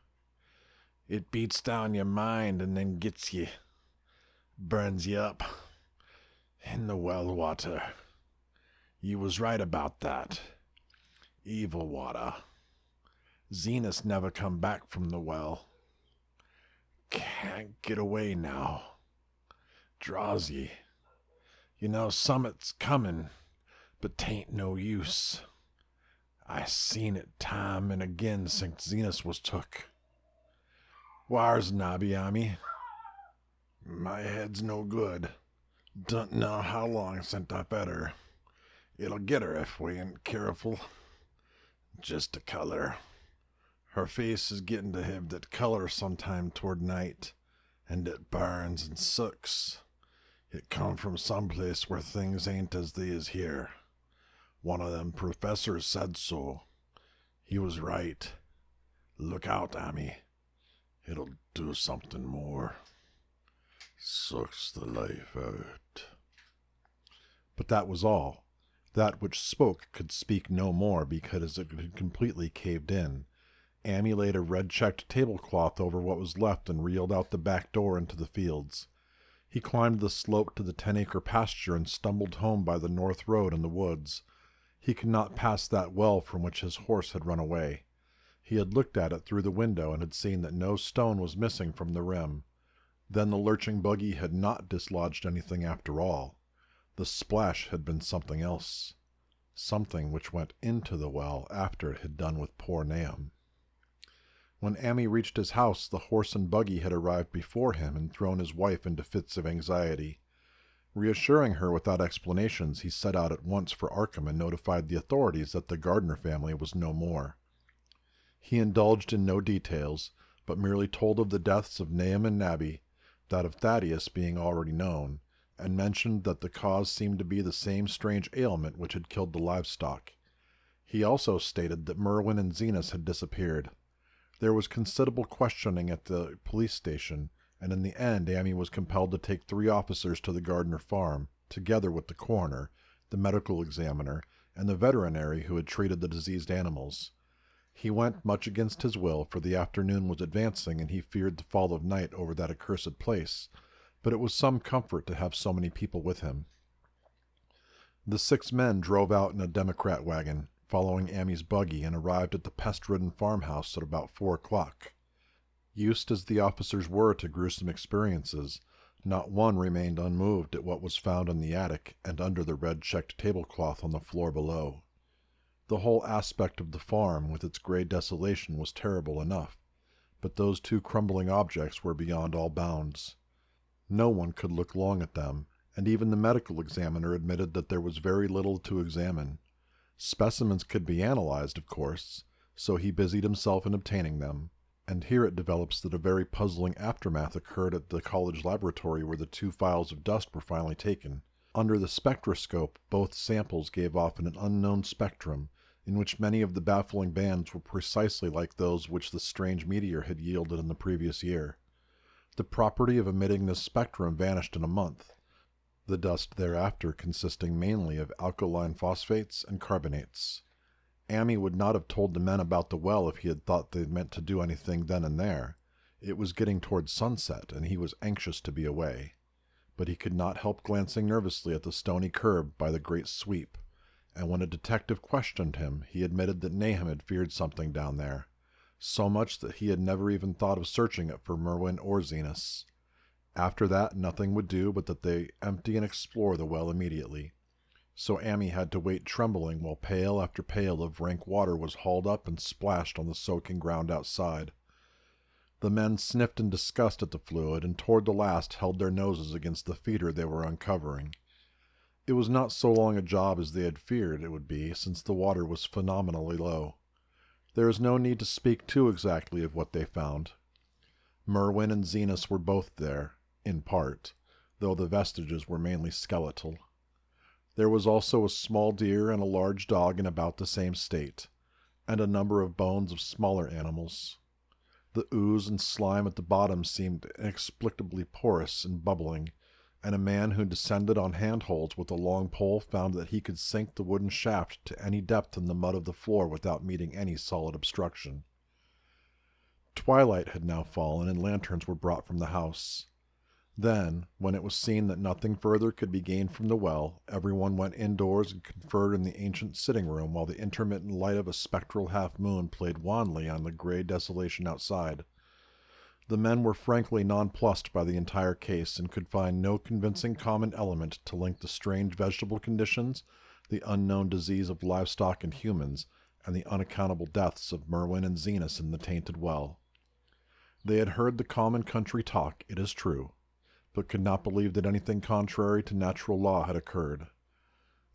It beats down your mind and then gets you, burns you up. In the well water. You was right about that. Evil water. Zenas never come back from the well. Can't get away now. Draws ye. You know summit's comin', but 'tain't no use. I seen it time and again since Zenas was took. Whar's Nabiami? My head's no good. Don't know how long since I fed her. It'll get her if we ain't careful. Just a color. Her face is getting to have that color sometime toward night, and it burns and sucks. It come from someplace where things ain't as they is here. One of them professors said so. He was right. Look out, Amy. It'll do something more. Sucks the life out. But that was all. That which spoke could speak no more because it had completely caved in. Amy laid a red-checked tablecloth over what was left and reeled out the back door into the fields. He climbed the slope to the 10-acre pasture and stumbled home by the north road in the woods. He could not pass that well from which his horse had run away. He had looked at it through the window and had seen that no stone was missing from the rim. Then the lurching buggy had not dislodged anything after all. The splash had been something else. Something which went into the well after it had done with poor Nahum. When Amy reached his house, the horse and buggy had arrived before him and thrown his wife into fits of anxiety. Reassuring her without explanations, he set out at once for Arkham and notified the authorities that the Gardner family was no more. He indulged in no details, but merely told of the deaths of Nahum and Nabby, that of Thaddeus being already known, and mentioned that the cause seemed to be the same strange ailment which had killed the livestock. He also stated that Merwin and Zenas had disappeared. There was considerable questioning at the police station, and in the end Amy was compelled to take 3 officers to the Gardner farm, together with the coroner, the medical examiner, and the veterinary who had treated the diseased animals. He went much against his will, for the afternoon was advancing and he feared the fall of night over that accursed place, but it was some comfort to have so many people with him. The 6 men drove out in a Democrat wagon, following Amy's buggy, and arrived at the pest-ridden farmhouse at about 4 o'clock. Used as the officers were to gruesome experiences, not one remained unmoved at what was found in the attic and under the red-checked tablecloth on the floor below. The whole aspect of the farm, with its gray desolation, was terrible enough, but those 2 crumbling objects were beyond all bounds. No one could look long at them, and even the medical examiner admitted that there was very little to examine. Specimens could be analyzed, of course, so he busied himself in obtaining them, and here it develops that a very puzzling aftermath occurred at the college laboratory where the 2 phials of dust were finally taken. Under the spectroscope, both samples gave off an unknown spectrum, in which many of the baffling bands were precisely like those which the strange meteor had yielded in the previous year. The property of emitting this spectrum vanished in a month, the dust thereafter consisting mainly of alkaline phosphates and carbonates. Amy would not have told the men about the well if he had thought they meant to do anything then and there. It was getting towards sunset, and he was anxious to be away. But he could not help glancing nervously at the stony curb by the great sweep, and when a detective questioned him, he admitted that Nahum had feared something down there, so much that he had never even thought of searching it for Merwin or Zenas. After that, nothing would do but that they empty and explore the well immediately. So Amy had to wait trembling while pail after pail of rank water was hauled up and splashed on the soaking ground outside. The men sniffed in disgust at the fluid, and toward the last held their noses against the feeder they were uncovering. It was not so long a job as they had feared it would be, since the water was phenomenally low. There is no need to speak too exactly of what they found. Merwin and Zenas were both there, in part, though the vestiges were mainly skeletal. There was also a small deer and a large dog in about the same state. and a number of bones of smaller animals. The ooze and slime at the bottom seemed inexplicably porous and bubbling, and a man who descended on handholds with a long pole found that he could sink the wooden shaft to any depth in the mud of the floor without meeting any solid obstruction. Twilight had now fallen, and lanterns were brought from the house. Then, when it was seen that nothing further could be gained from the well, everyone went indoors and conferred in the ancient sitting-room while the intermittent light of a spectral half-moon played wanly on the gray desolation outside. The men were frankly nonplussed by the entire case and could find no convincing common element to link the strange vegetable conditions, the unknown disease of livestock and humans, and the unaccountable deaths of Merwin and Zenas in the tainted well. They had heard the common country talk, it is true, but could not believe that anything contrary to natural law had occurred.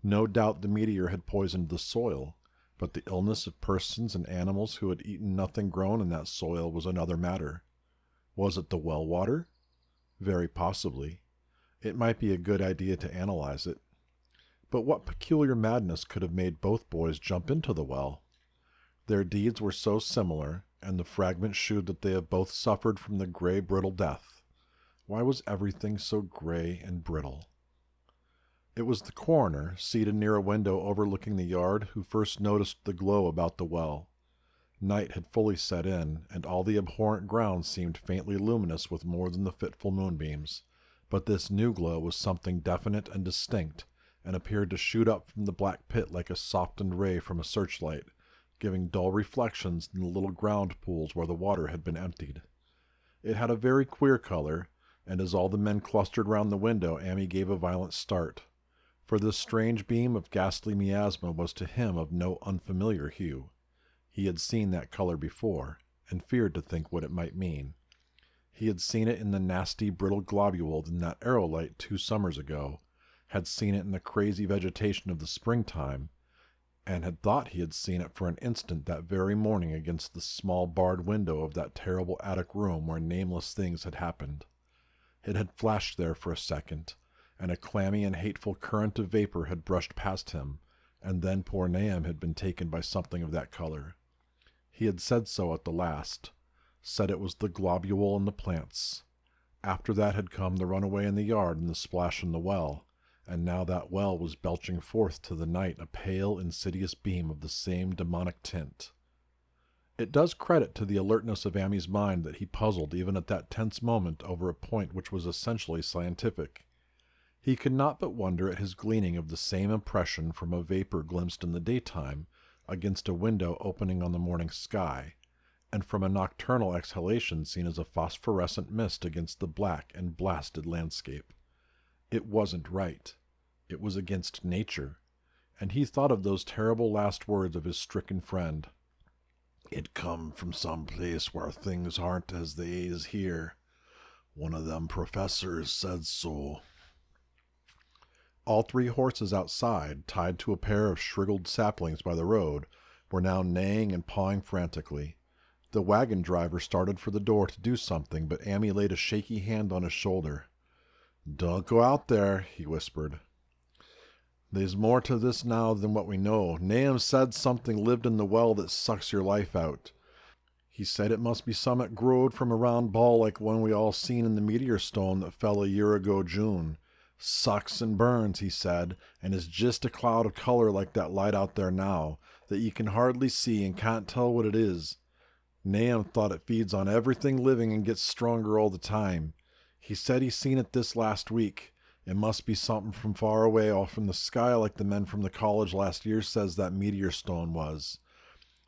No doubt the meteor had poisoned the soil, but the illness of persons and animals who had eaten nothing grown in that soil was another matter. Was it the well water? Very possibly. It might be a good idea to analyze it. But what peculiar madness could have made both boys jump into the well? Their deeds were so similar, and the fragments shewed that they had both suffered from the gray, brittle death. Why was everything so gray and brittle? It was the coroner, seated near a window overlooking the yard, who first noticed the glow about the well. Night had fully set in, and all the abhorrent ground seemed faintly luminous with more than the fitful moonbeams. But this new glow was something definite and distinct, and appeared to shoot up from the black pit like a softened ray from a searchlight, giving dull reflections in the little ground pools where the water had been emptied. It had a very queer color, and as all the men clustered round the window, Amy gave a violent start. For this strange beam of ghastly miasma was to him of no unfamiliar hue. He had seen that color before, and feared to think what it might mean. He had seen it in the nasty, brittle globule in that aerolite 2 summers ago, had seen it in the crazy vegetation of the springtime, and had thought he had seen it for an instant that very morning against the small barred window of that terrible attic room where nameless things had happened. It had flashed there for a second, and a clammy and hateful current of vapor had brushed past him, and then poor Nahum had been taken by something of that color. He had said so at the last, said it was the globule in the plants. After that had come the runaway in the yard and the splash in the well, and now that well was belching forth to the night a pale, insidious beam of the same demonic tint. It does credit to the alertness of Amy's mind that he puzzled even at that tense moment over a point which was essentially scientific. He could not but wonder at his gleaning of the same impression from a vapor glimpsed in the daytime against a window opening on the morning sky, and from a nocturnal exhalation seen as a phosphorescent mist against the black and blasted landscape. It wasn't right. It was against nature, and he thought of those terrible last words of his stricken friend. "It come from some place where things aren't as they is here. One of them professors said so." All 3 horses outside, tied to a pair of shrivelled saplings by the road, were now neighing and pawing frantically. The wagon driver started for the door to do something, but Amy laid a shaky hand on his shoulder. "Don't go out there," he whispered. "They's more to this now than what we know. Nahum said something lived in the well that sucks your life out. He said it must be summat growed from a round ball like one we all seen in the meteor stone that fell a year ago June. Sucks and burns, he said, and is just a cloud of color like that light out there now, that ye can hardly see and can't tell what it is. Nahum thought it feeds on everything living and gets stronger all the time. He said he seen it this last week. It must be something from far away off in the sky like the men from the college last year says that meteor stone was.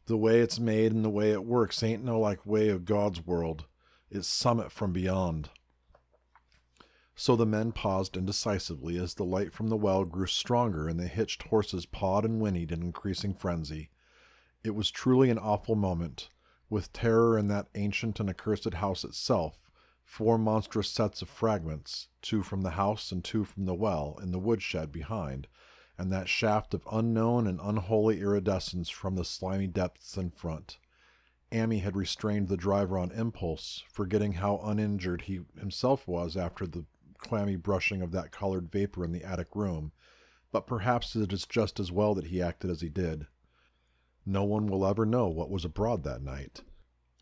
The way it's made and the way it works ain't no like way of God's world. It's summit from beyond." So the men paused indecisively as the light from the well grew stronger and the hitched horses pawed and whinnied in increasing frenzy. It was truly an awful moment. With terror in that ancient and accursed house itself, 4 monstrous sets of fragments, 2 from the house and 2 from the well, in the woodshed behind, and that shaft of unknown and unholy iridescence from the slimy depths in front. Amy had restrained the driver on impulse, forgetting how uninjured he himself was after the clammy brushing of that colored vapor in the attic room, but perhaps it is just as well that he acted as he did. No one will ever know what was abroad that night,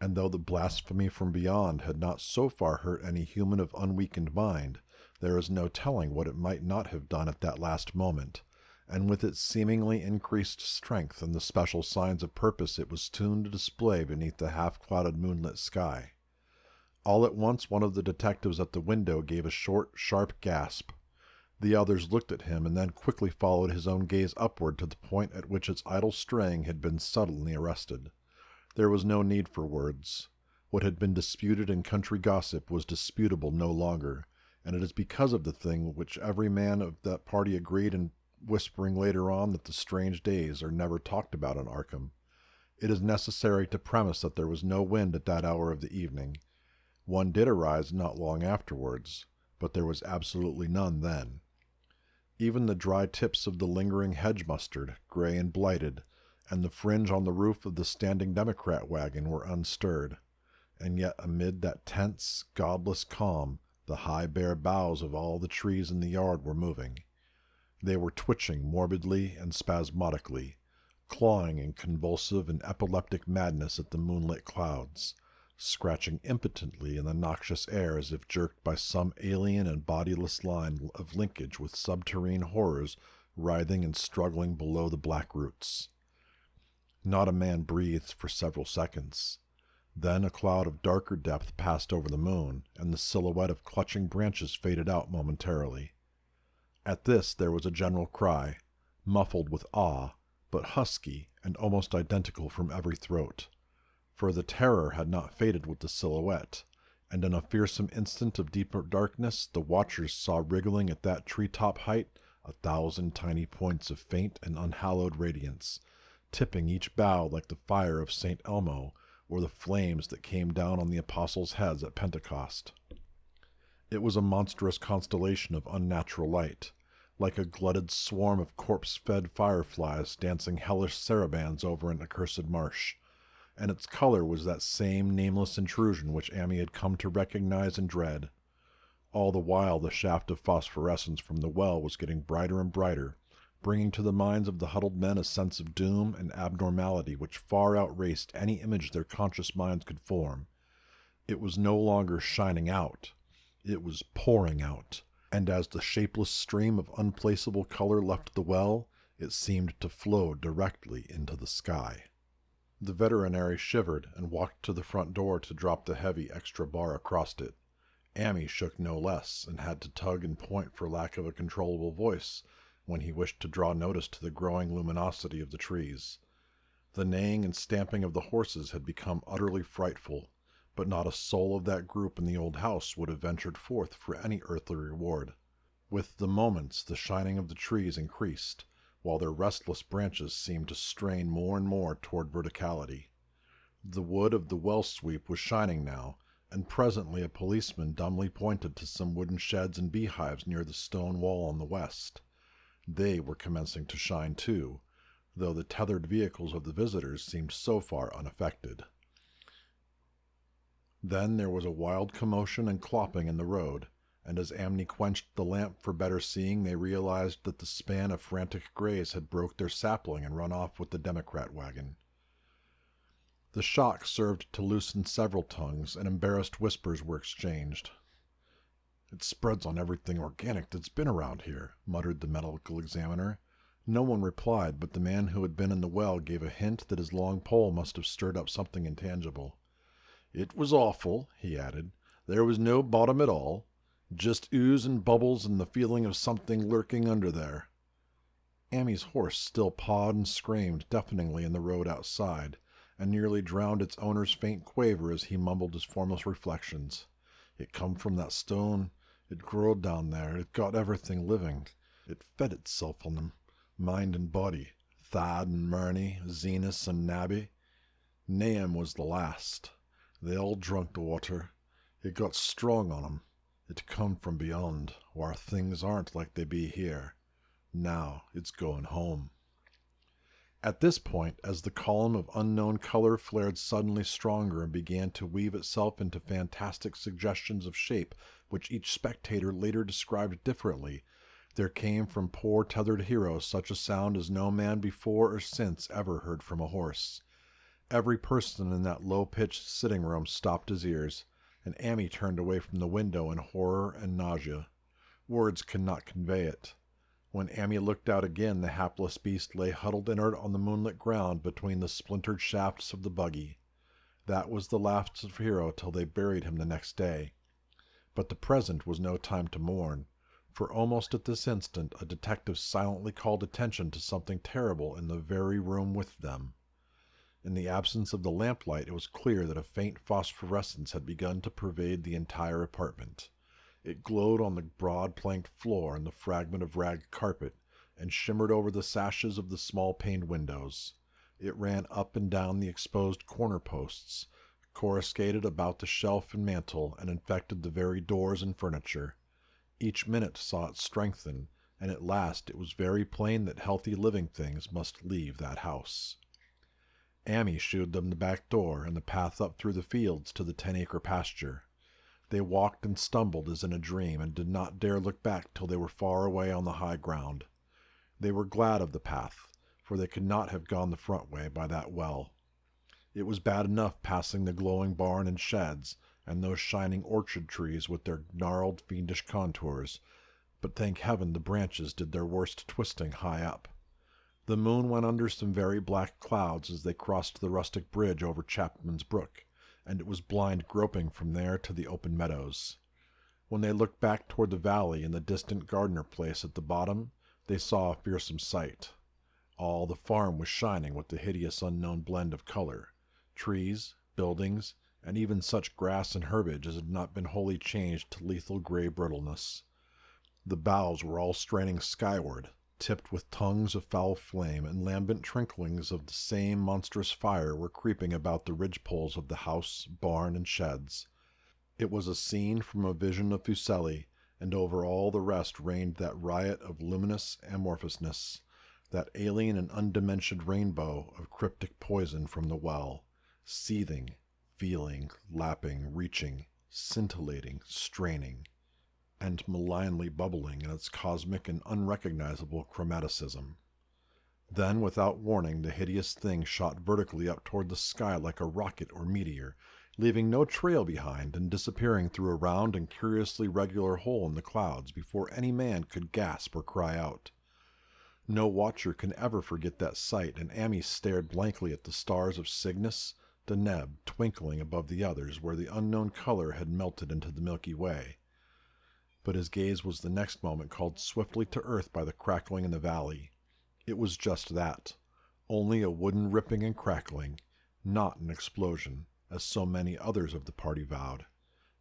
and though the blasphemy from beyond had not so far hurt any human of unweakened mind, there is no telling what it might not have done at that last moment, and with its seemingly increased strength and the special signs of purpose it was tuned to display beneath the half-clouded moonlit sky. All at once one of the detectives at the window gave a short, sharp gasp. The others looked at him and then quickly followed his own gaze upward to the point at which its idle straying had been suddenly arrested. There was no need for words. What had been disputed in country gossip was disputable no longer, and it is because of the thing which every man of that party agreed in whispering later on that the strange days are never talked about in Arkham. It is necessary to premise that there was no wind at that hour of the evening. One did arise not long afterwards, but there was absolutely none then. Even the dry tips of the lingering hedge mustard, gray and blighted, and the fringe on the roof of the standing Democrat wagon were unstirred, and yet amid that tense, godless calm, the high bare boughs of all the trees in the yard were moving. They were twitching morbidly and spasmodically, clawing in convulsive and epileptic madness at the moonlit clouds, scratching impotently in the noxious air as if jerked by some alien and bodiless line of linkage with subterrene horrors writhing and struggling below the black roots. Not a man breathed for several seconds. Then a cloud of darker depth passed over the moon, and the silhouette of clutching branches faded out momentarily. At this there was a general cry, muffled with awe, but husky and almost identical from every throat. For the terror had not faded with the silhouette, and in a fearsome instant of deeper darkness the watchers saw wriggling at that tree-top height 1,000 tiny points of faint and unhallowed radiance, tipping each bough like the fire of St. Elmo or the flames that came down on the apostles' heads at Pentecost. It was a monstrous constellation of unnatural light, like a glutted swarm of corpse-fed fireflies dancing hellish sarabands over an accursed marsh, and its color was that same nameless intrusion which Amy had come to recognize and dread. All the while the shaft of phosphorescence from the well was getting brighter and brighter, bringing to the minds of the huddled men a sense of doom and abnormality which far outraced any image their conscious minds could form. It was no longer shining out. It was pouring out, and as the shapeless stream of unplaceable color left the well, it seemed to flow directly into the sky. The veterinary shivered and walked to the front door to drop the heavy extra bar across it. Amy shook no less, and had to tug and point for lack of a controllable voice when he wished to draw notice to the growing luminosity of the trees. The neighing and stamping of the horses had become utterly frightful, but not a soul of that group in the old house would have ventured forth for any earthly reward. With the moments the shining of the trees increased, while their restless branches seemed to strain more and more toward verticality. The wood of the well sweep was shining now, and presently a policeman dumbly pointed to some wooden sheds and beehives near the stone wall on the west. They were commencing to shine too, though the tethered vehicles of the visitors seemed so far unaffected. Then there was a wild commotion and clopping in the road, and as Amney quenched the lamp for better seeing, they realized that the span of frantic grays had broke their sapling and run off with the Democrat wagon. The shock served to loosen several tongues, and embarrassed whispers were exchanged. "It spreads on everything organic that's been around here," muttered the medical examiner. No one replied, but the man who had been in the well gave a hint that his long pole must have stirred up something intangible. "It was awful," he added. "There was no bottom at all. Just ooze and bubbles and the feeling of something lurking under there." Amy's horse still pawed and screamed deafeningly in the road outside, and nearly drowned its owner's faint quaver as he mumbled his formless reflections. "It come from that stone. It growed down there. It got everything living. It fed itself on them, mind and body. Thad and Murney, Zenas and Nabby. Nahum was the last. They all drunk the water. It got strong on 'em. It come from beyond, where things aren't like they be here. Now it's going home." At this point, as the column of unknown color flared suddenly stronger and began to weave itself into fantastic suggestions of shape which each spectator later described differently, There came from poor tethered hero such a sound as no man before or since ever heard from a horse. Every person in that low-pitched sitting room stopped his ears, and Amy turned away from the window in horror and nausea. Words cannot convey it. When Amy looked out again, the hapless beast lay huddled inert on the moonlit ground between the splintered shafts of the buggy. That was the last of Hero till they buried him the next day. But the present was no time to mourn, for almost at this instant a detective silently called attention to something terrible in the very room with them. In the absence of the lamplight, it was clear that a faint phosphorescence had begun to pervade the entire apartment. It glowed on the broad planked floor and the fragment of rag carpet, and shimmered over the sashes of the small paned windows. It ran up and down the exposed corner posts, coruscated about the shelf and mantel, and infected the very doors and furniture. Each minute saw it strengthen, and at last it was very plain that healthy living things must leave that house. Amy shewed them the back door and the path up through the fields to the 10-acre pasture. They walked and stumbled as in a dream, and did not dare look back till they were far away on the high ground. They were glad of the path, for they could not have gone the front way by that well. It was bad enough passing the glowing barn and sheds, and those shining orchard trees with their gnarled, fiendish contours, but thank heaven the branches did their worst twisting high up. The moon went under some very black clouds as they crossed the rustic bridge over Chapman's Brook, and it was blind groping from there to the open meadows. When they looked back toward the valley and the distant Gardner place at the bottom, they saw a fearsome sight. All the farm was shining with the hideous unknown blend of color. Trees, buildings, and even such grass and herbage as had not been wholly changed to lethal gray brittleness. The boughs were all straining skyward, tipped with tongues of foul flame, and lambent tricklings of the same monstrous fire were creeping about the ridgepoles of the house, barn, and sheds. It was a scene from a vision of Fuseli, and over all the rest reigned that riot of luminous amorphousness, that alien and undimensioned rainbow of cryptic poison from the well, seething, feeling, lapping, reaching, scintillating, straining, and malignly bubbling in its cosmic and unrecognizable chromaticism. Then, without warning, the hideous thing shot vertically up toward the sky like a rocket or meteor, leaving no trail behind and disappearing through a round and curiously regular hole in the clouds before any man could gasp or cry out. No watcher can ever forget that sight, and Amy stared blankly at the stars of Cygnus, Deneb, twinkling above the others where the unknown color had melted into the Milky Way. But his gaze was the next moment called swiftly to earth by the crackling in the valley. It was just that, only a wooden ripping and crackling, not an explosion, as so many others of the party vowed.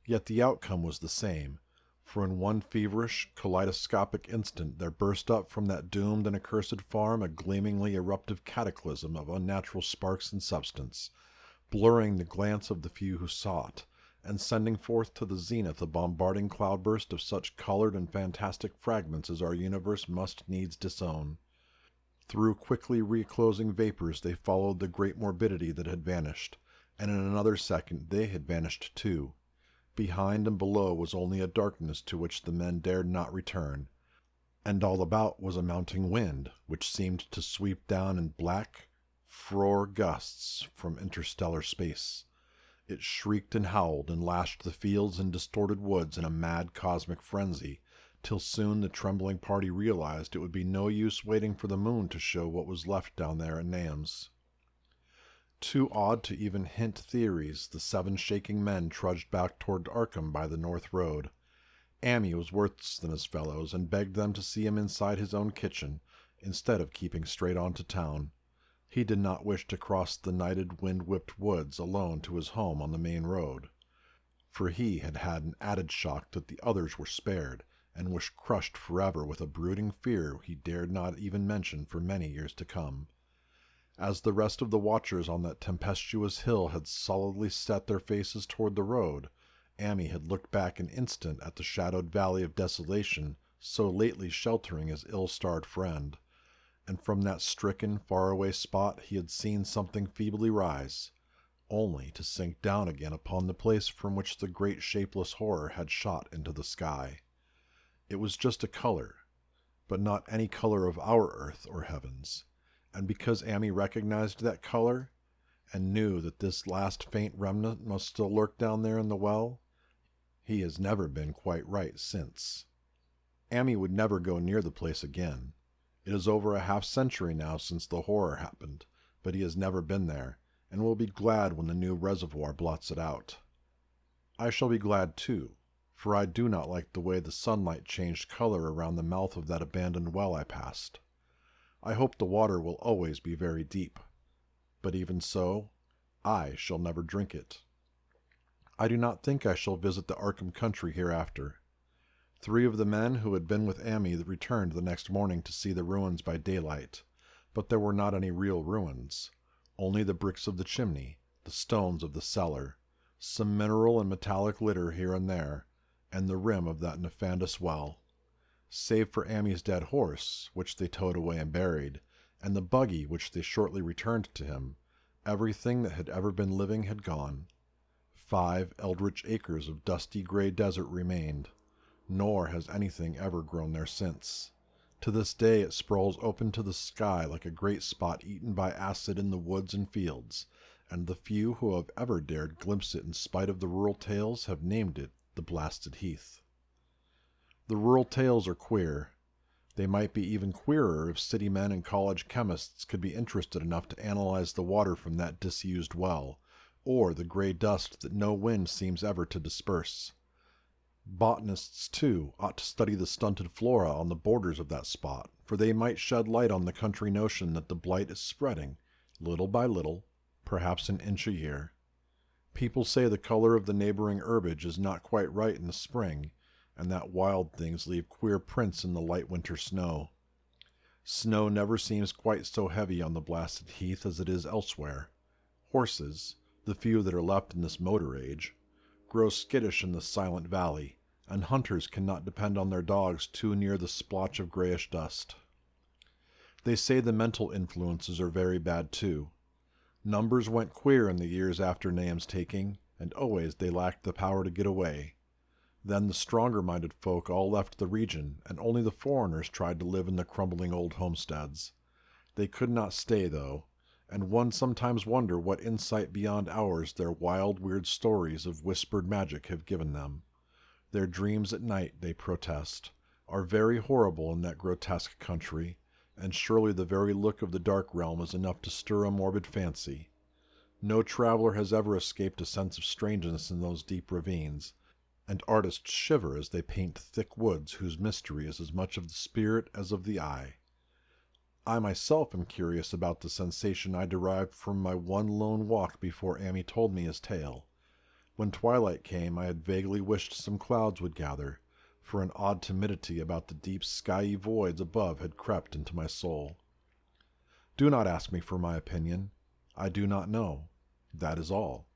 Yet the outcome was the same, for in one feverish, kaleidoscopic instant there burst up from that doomed and accursed farm a gleamingly eruptive cataclysm of unnatural sparks and substance, blurring the glance of the few who saw it, and sending forth to the zenith a bombarding cloudburst of such colored and fantastic fragments as our universe must needs disown. Through quickly reclosing vapors they followed the great morbidity that had vanished, and in another second they had vanished too. Behind and below was only a darkness to which the men dared not return, and all about was a mounting wind, which seemed to sweep down in black, frore gusts from interstellar space. It shrieked and howled and lashed the fields and distorted woods in a mad cosmic frenzy, till soon the trembling party realized it would be no use waiting for the moon to show what was left down there at Nahum's. Too awed to even hint theories, the 7 shaking men trudged back toward Arkham by the north road. Amy was worse than his fellows, and begged them to see him inside his own kitchen, instead of keeping straight on to town. He did not wish to cross the nighted, wind-whipped woods alone to his home on the main road, for he had had an added shock that the others were spared, and was crushed forever with a brooding fear he dared not even mention for many years to come. As the rest of the watchers on that tempestuous hill had solidly set their faces toward the road, Amy had looked back an instant at the shadowed valley of desolation so lately sheltering his ill-starred friend, and from that stricken, far-away spot he had seen something feebly rise, only to sink down again upon the place from which the great shapeless horror had shot into the sky. It was just a color, but not any color of our earth or heavens. And because Amy recognized that color, and knew that this last faint remnant must still lurk down there in the well, he has never been quite right since. Amy would never go near the place again. It is over a half-century now since the horror happened, but he has never been there, and will be glad when the new reservoir blots it out. I shall be glad too, for I do not like the way the sunlight changed color around the mouth of that abandoned well I passed. I hope the water will always be very deep, but even so, I shall never drink it. I do not think I shall visit the Arkham country hereafter. 3 of the men who had been with Amy returned the next morning to see the ruins by daylight, but there were not any real ruins, only the bricks of the chimney, the stones of the cellar, some mineral and metallic litter here and there, and the rim of that nefandous well. Save for Amy's dead horse, which they towed away and buried, and the buggy which they shortly returned to him, everything that had ever been living had gone. 5 eldritch acres of dusty gray desert remained, nor has anything ever grown there since. To this day it sprawls open to the sky like a great spot eaten by acid in the woods and fields, and the few who have ever dared glimpse it in spite of the rural tales have named it the Blasted Heath. The rural tales are queer. They might be even queerer if city men and college chemists could be interested enough to analyze the water from that disused well, or the gray dust that no wind seems ever to disperse. Botanists, too, ought to study the stunted flora on the borders of that spot, for they might shed light on the country notion that the blight is spreading, little by little, perhaps an inch a year. People say the color of the neighboring herbage is not quite right in the spring, and that wild things leave queer prints in the light winter snow. Snow never seems quite so heavy on the Blasted Heath as it is elsewhere. Horses, the few that are left in this motor age, grow skittish in the silent valley, and hunters cannot depend on their dogs too near the splotch of grayish dust. They say the mental influences are very bad too. Numbers went queer in the years after Nahum's taking, and always they lacked the power to get away. Then the stronger-minded folk all left the region, and only the foreigners tried to live in the crumbling old homesteads. They could not stay, though, and one sometimes wonder what insight beyond ours their wild, weird stories of whispered magic have given them. Their dreams at night, they protest, are very horrible in that grotesque country, and surely the very look of the dark realm is enough to stir a morbid fancy. No traveler has ever escaped a sense of strangeness in those deep ravines, and artists shiver as they paint thick woods whose mystery is as much of the spirit as of the eye. I myself am curious about the sensation I derived from my one lone walk before Amy told me his tale. When twilight came, I had vaguely wished some clouds would gather, for an odd timidity about the deep skyey voids above had crept into my soul. Do not ask me for my opinion. I do not know. That is all.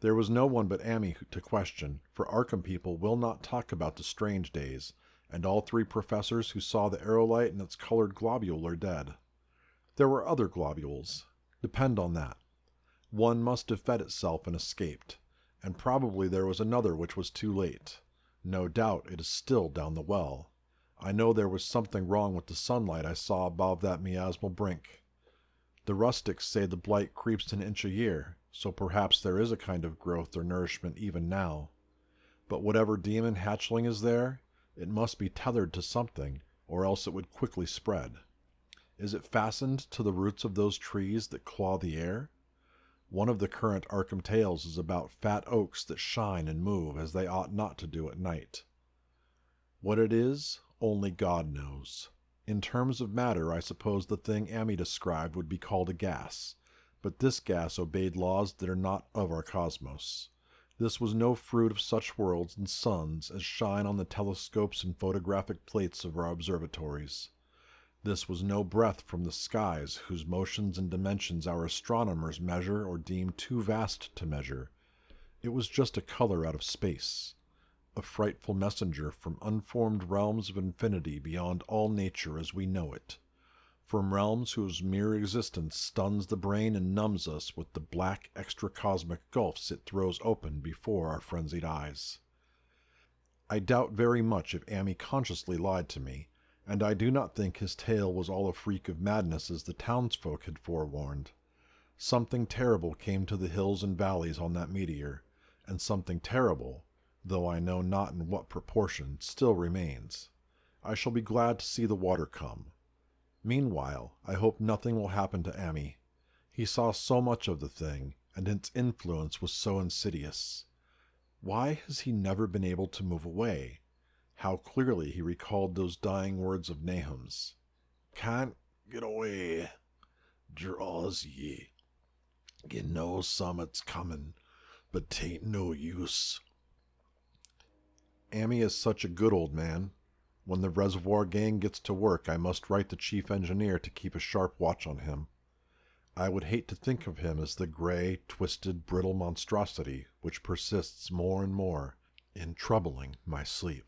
There was no one but Amy to question, for Arkham people will not talk about the strange days, and all 3 professors who saw the aerolite and its colored globule are dead. There were other globules. Depend on that. One must have fed itself and escaped, and probably there was another which was too late. No doubt it is still down the well. I know there was something wrong with the sunlight I saw above that miasmal brink. The rustics say the blight creeps an inch a year, so perhaps there is a kind of growth or nourishment even now. But whatever demon hatchling is there, it must be tethered to something, or else it would quickly spread. Is it fastened to the roots of those trees that claw the air? One of the current Arkham tales is about fat oaks that shine and move as they ought not to do at night. What it is, only God knows. In terms of matter, I suppose the thing Amy described would be called a gas, but this gas obeyed laws that are not of our cosmos. This was no fruit of such worlds and suns as shine on the telescopes and photographic plates of our observatories. This was no breath from the skies whose motions and dimensions our astronomers measure or deem too vast to measure. It was just a color out of space, a frightful messenger from unformed realms of infinity beyond all nature as we know it, from realms whose mere existence stuns the brain and numbs us with the black extracosmic gulfs it throws open before our frenzied eyes. I doubt very much if Amy consciously lied to me, and I do not think his tale was all a freak of madness as the townsfolk had forewarned. Something terrible came to the hills and valleys on that meteor, and something terrible, though I know not in what proportion, still remains. I shall be glad to see the water come. Meanwhile, I hope nothing will happen to Ammi. He saw so much of the thing, and its influence was so insidious. Why has he never been able to move away? How clearly he recalled those dying words of Nahum's. "Can't get away. Draws ye. You know summit's comin', but 'tain't no use." Ammi is such a good old man. When the reservoir gang gets to work, I must write the chief engineer to keep a sharp watch on him. I would hate to think of him as the gray, twisted, brittle monstrosity which persists more and more in troubling my sleep.